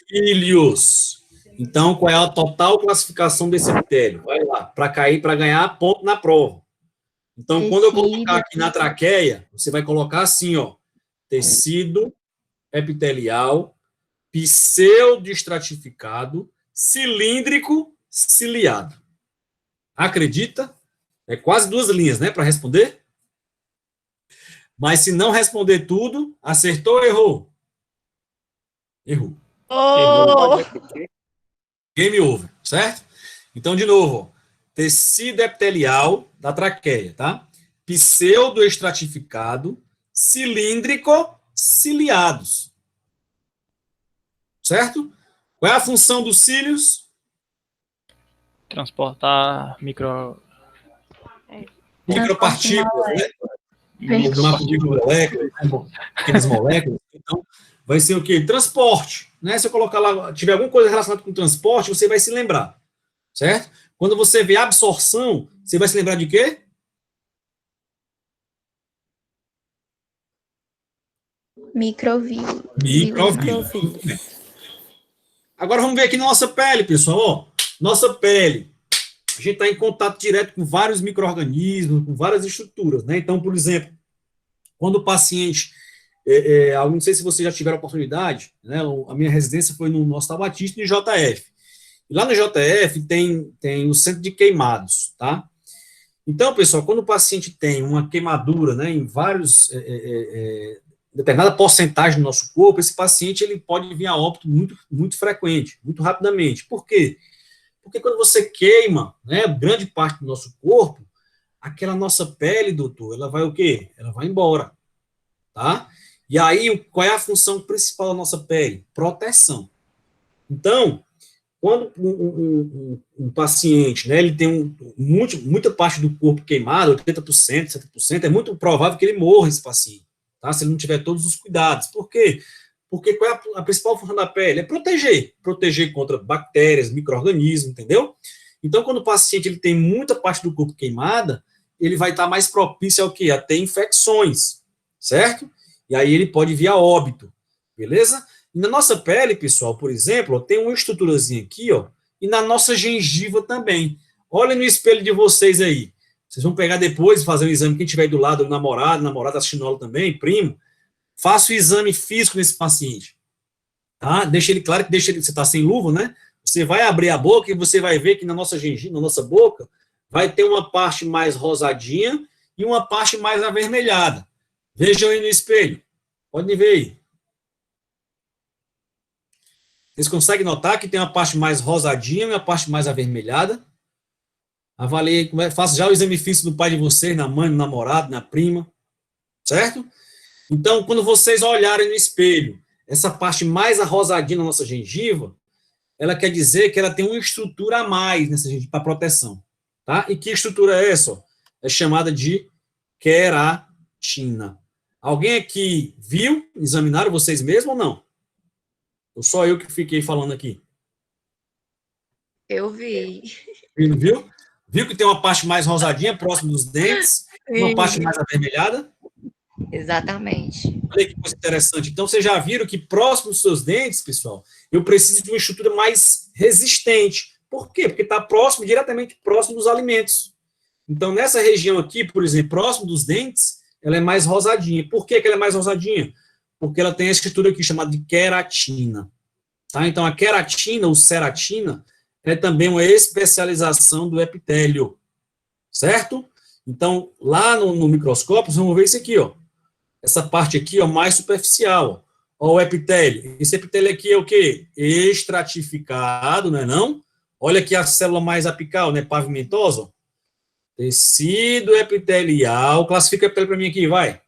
cílios. Então, qual é a total classificação desse epitélio? Vai lá, para ganhar ponto na prova. Então, quando eu colocar aqui na traqueia, você vai colocar assim, ó, tecido epitelial, pseudoestratificado, cilíndrico, ciliado. Acredita? É quase 2 linhas, né, para responder? Mas se não responder tudo, acertou ou errou? Errou. Errou. Game over, certo? Então, de novo, ó, tecido epitelial da traqueia, tá? Pseudoestratificado, cilíndrico, ciliados. Certo? Qual é a função dos cílios? Transportar Micropartículas, né? Uma partícula molécula, aqueles moléculas. Então, vai ser o quê? Transporte. Né? Se eu colocar lá, tiver alguma coisa relacionada com transporte, você vai se lembrar. Certo? Quando você vê absorção, você vai se lembrar de quê? Microvírus. Microvírus. Agora vamos ver aqui na nossa pele, pessoal. Ó, nossa pele. A gente está em contato direto com vários micro-organismos, com várias estruturas, né? Então, por exemplo, quando o paciente, não sei se vocês já tiveram a oportunidade, né? A minha residência foi no Hospital Batista e no JF. E lá no JF tem o centro de queimados, tá? Então, pessoal, quando o paciente tem uma queimadura, né, em vários, determinada porcentagem do nosso corpo, esse paciente ele pode vir a óbito muito, muito frequente, muito rapidamente. Por quê? Porque quando você queima, né, grande parte do nosso corpo, aquela nossa pele, doutor, ela vai o quê? Ela vai embora, tá? E aí, qual é a função principal da nossa pele? Proteção. Então, quando um paciente, né, ele tem muita parte do corpo queimada, 80%, 70%, é muito provável que ele morra, esse paciente, tá? Se ele não tiver todos os cuidados. Por quê? Porque qual é a principal função da pele? É proteger contra bactérias, micro-organismos, entendeu? Então, quando o paciente ele tem muita parte do corpo queimada, ele vai estar mais propício ao quê? A ter infecções, certo? E aí ele pode vir a óbito, beleza? E na nossa pele, pessoal, por exemplo, ó, tem uma estruturazinha aqui, ó, e na nossa gengiva também. Olhem no espelho de vocês aí. Vocês vão pegar depois e fazer o exame, quem tiver aí do lado, o namorado assistindo aula também, primo, faça o exame físico nesse paciente, tá? Deixa ele claro que você está sem luva, né? Você vai abrir a boca e você vai ver que na nossa gengiva, na nossa boca, vai ter uma parte mais rosadinha e uma parte mais avermelhada. Vejam aí no espelho. Podem ver aí. Vocês conseguem notar que tem uma parte mais rosadinha e uma parte mais avermelhada? Avalie, faça já o exame físico do pai de vocês, na mãe, no namorado, na prima, certo? Então, quando vocês olharem no espelho, essa parte mais arrosadinha na nossa gengiva, ela quer dizer que ela tem uma estrutura a mais nessa gengiva para proteção, tá? E que estrutura é essa? É chamada de queratina. Alguém aqui viu, examinaram vocês mesmos ou não? Ou só eu que fiquei falando aqui? Eu vi. Viu? Viu que tem uma parte mais rosadinha, próximo dos dentes, uma parte mais avermelhada? Exatamente. Olha que coisa interessante. Então, vocês já viram que próximo dos seus dentes, pessoal, eu preciso de uma estrutura mais resistente. Por quê? Porque está diretamente próximo dos alimentos. Então, nessa região aqui, por exemplo, próximo dos dentes, ela é mais rosadinha. Por que ela é mais rosadinha? Porque ela tem a estrutura aqui chamada de queratina. Tá? Então, a queratina, ou ceratina, é também uma especialização do epitélio. Certo? Então, lá no microscópio, vocês vão ver isso aqui, ó. Essa parte aqui, ó, mais superficial. Ó, o epitélio. Esse epitélio aqui é o quê? Estratificado, não é não? Olha aqui a célula mais apical, né? Pavimentosa. Ó. Tecido epitelial. Classifica a pele para mim aqui, vai.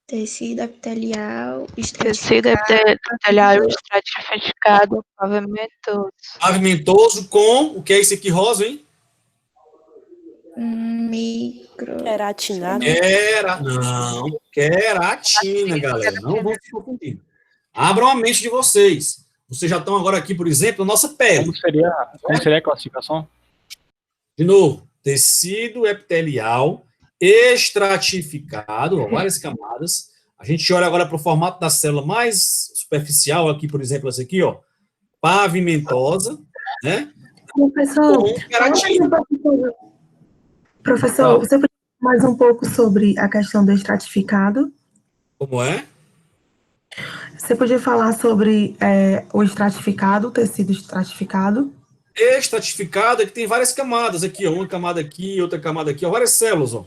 Tecido epitelial Tecido epitelial estratificado, pavimentoso. Pavimentoso com, o que é isso aqui rosa, hein? micro. Queratinado. Não, queratina, galera. Não vão se confundir. Abram a mente de vocês. Vocês já estão agora aqui, por exemplo, na nossa pele. Como seria a classificação? De novo, tecido epitelial estratificado, ó, várias camadas. A gente olha agora para o formato da célula mais superficial, aqui, por exemplo, essa aqui, ó, pavimentosa, né? Professor, Com queratina. professor, você pode falar mais um pouco sobre a questão do estratificado? Como é? Você podia falar sobre o estratificado, o tecido estratificado? Estratificado é que tem várias camadas aqui, ó, uma camada aqui, outra camada aqui, ó, várias células, ó,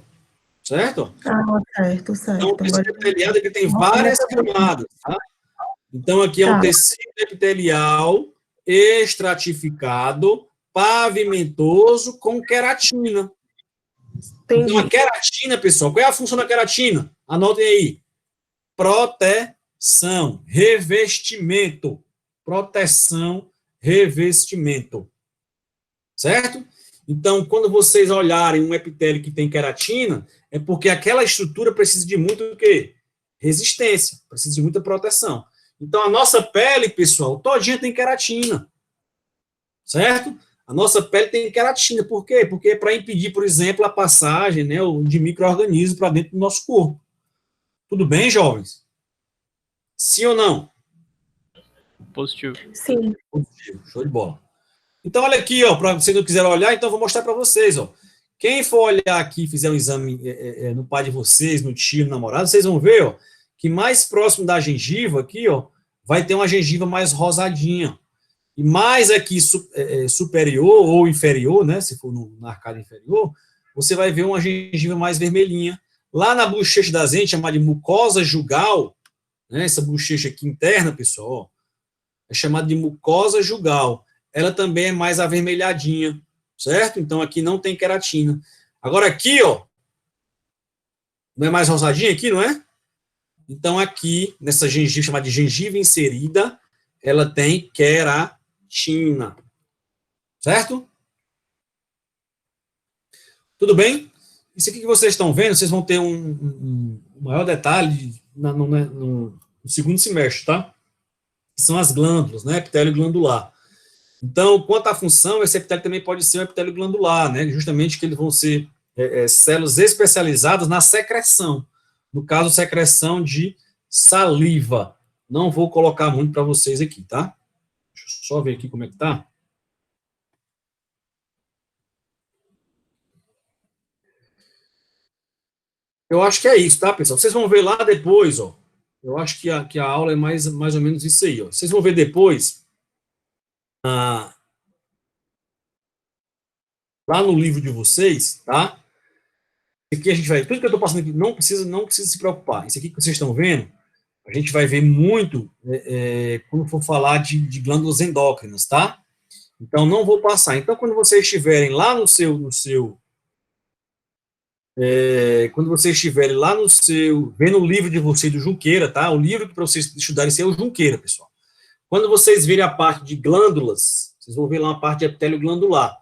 certo? Ah, certo, certo. Então, o tecido epitelial é que tem várias camadas, tá? Então, aqui é um tecido epitelial estratificado, pavimentoso, com queratina. Entendi. Então, a queratina, pessoal, qual é a função da queratina? Anotem aí. Proteção, revestimento. Proteção, revestimento. Certo? Então, quando vocês olharem um epitélio que tem queratina, é porque aquela estrutura precisa de muito o quê? Resistência, precisa de muita proteção. Então, a nossa pele, pessoal, todinha tem queratina. Certo? A nossa pele tem queratina. Por quê? Porque é para impedir, por exemplo, a passagem, né, de micro-organismos para dentro do nosso corpo. Tudo bem, jovens? Sim ou não? Positivo. Sim. Positivo. Show de bola. Então, olha aqui, ó, para vocês não quiserem olhar, então eu vou mostrar para vocês, ó. Quem for olhar aqui, fizer um exame no pai de vocês, no tio, no namorado, vocês vão ver, ó, que mais próximo da gengiva aqui, ó, vai ter uma gengiva mais rosadinha. E mais aqui superior ou inferior, né, se for na arcada inferior, você vai ver uma gengiva mais vermelhinha. Lá na bochecha da gente, chamada de mucosa jugal, né, essa bochecha aqui interna, pessoal, ó, é chamada de mucosa jugal. Ela também é mais avermelhadinha, certo? Então, aqui não tem queratina. Agora, aqui, ó, não é mais rosadinha aqui, não é? Então, aqui, nessa gengiva, chamada de gengiva inserida, ela tem queratina. Certo? Tudo bem? Isso aqui que vocês estão vendo, vocês vão ter um maior detalhe no segundo semestre, tá? Que são as glândulas, né? Epitélio glandular. Então, quanto à função, esse epitélio também pode ser um epitélio glandular, né? Justamente que eles vão ser células especializadas na secreção. No caso, secreção de saliva. Não vou colocar muito para vocês aqui, tá? Deixa eu só ver aqui como é que tá. Eu acho que é isso, tá, pessoal? Vocês vão ver lá depois, ó. Eu acho que a aula é mais ou menos isso aí, ó. Vocês vão ver depois, lá no livro de vocês, tá? Aqui a gente vai... Tudo que eu estou passando aqui, não precisa se preocupar. Isso aqui que vocês estão vendo, a gente vai ver muito quando for falar de glândulas endócrinas, tá? Então, não vou passar. Então, quando vocês estiverem lá quando vocês estiverem lá vendo o livro de vocês do Junqueira, tá? O livro para vocês estudarem isso é o Junqueira, pessoal. Quando vocês virem a parte de glândulas, vocês vão ver lá uma parte de epitélio glandular.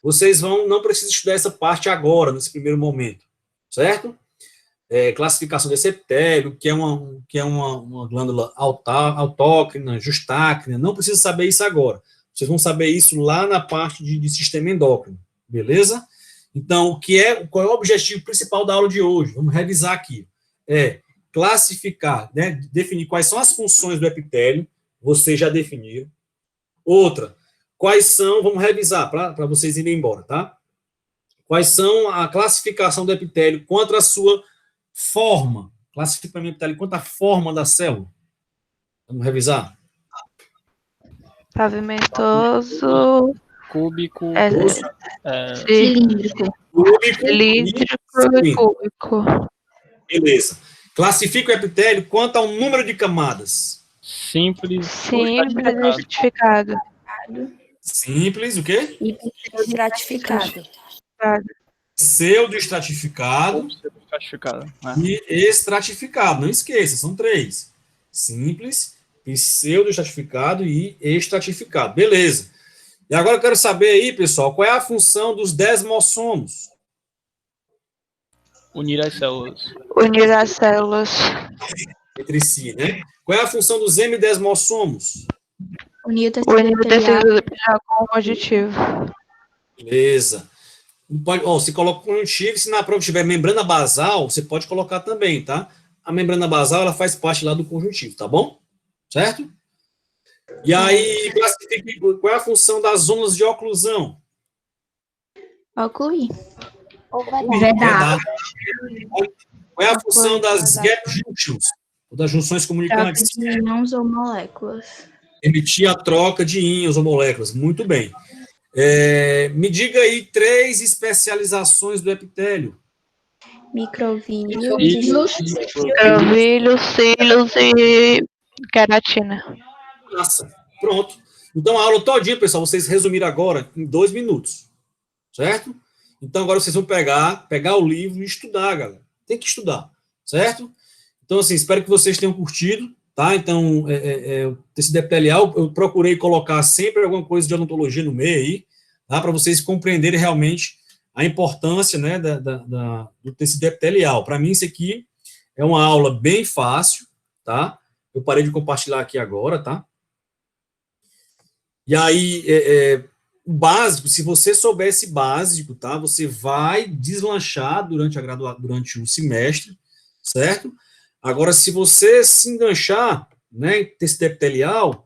Vocês não precisam estudar essa parte agora, nesse primeiro momento, certo? Classificação desse epitélio, que é uma glândula autócrina, justácrina, não precisa saber isso agora. Vocês vão saber isso lá na parte de sistema endócrino, beleza? Então, qual é o objetivo principal da aula de hoje? Vamos revisar aqui. Classificar, né, definir quais são as funções do epitélio, vocês já definiram. Outra, quais são, vamos revisar para vocês irem embora, tá? Quais são a classificação do epitélio quanto à sua forma? Classifica para mim o epitélio quanto à forma da célula. Vamos revisar? Pavimentoso, Cúbico, cilíndrico e cúbico. Beleza. Classifica o epitélio quanto ao número de camadas. simples, Estratificado. Simples, o quê? Estratificado. pseudoestratificado Estratificado, né? e estratificado. Não esqueça, são 3. Simples, pseudoestratificado e estratificado. Beleza. E agora eu quero saber aí, pessoal, qual é a função dos desmossomos? Unir as células. Unir as células. Entre si, né? Qual é a função dos hemidesmossomos? Unir o tecido Unir o epitelial. tecido epitelial com o conjuntivo. Beleza. Você coloca conjuntivo, se na prova tiver membrana basal, você pode colocar também, tá? A membrana basal, ela faz parte lá do conjuntivo, tá bom? Certo? E aí, classifique qual é a função das zonas de oclusão? Ocluir. Vedar. Qual é a função das gap junctions? Ou das junções comunicantes? Troca de íons ou moléculas. Permitir a troca de íons ou moléculas. Muito bem. Me diga aí 3 especializações do epitélio. Microvírios. Microvírios, cílios e queratina. Massa. Pronto. Então, a aula todinha, pessoal, vocês resumiram agora em 2 minutos. Certo? Então, agora vocês vão pegar o livro e estudar, galera. Tem que estudar. Certo? Então, assim, espero que vocês tenham curtido, tá? Então, o tecido epitelial, eu procurei colocar sempre alguma coisa de odontologia no meio aí, tá? Para vocês compreenderem realmente a importância, né, do tecido epitelial. Para mim, isso aqui é uma aula bem fácil, tá? Eu parei de compartilhar aqui agora, tá? E aí, o básico, se você souber esse básico, tá? Você vai deslanchar durante o semestre, certo? Agora, se você se enganchar, né, em tecido epitelial,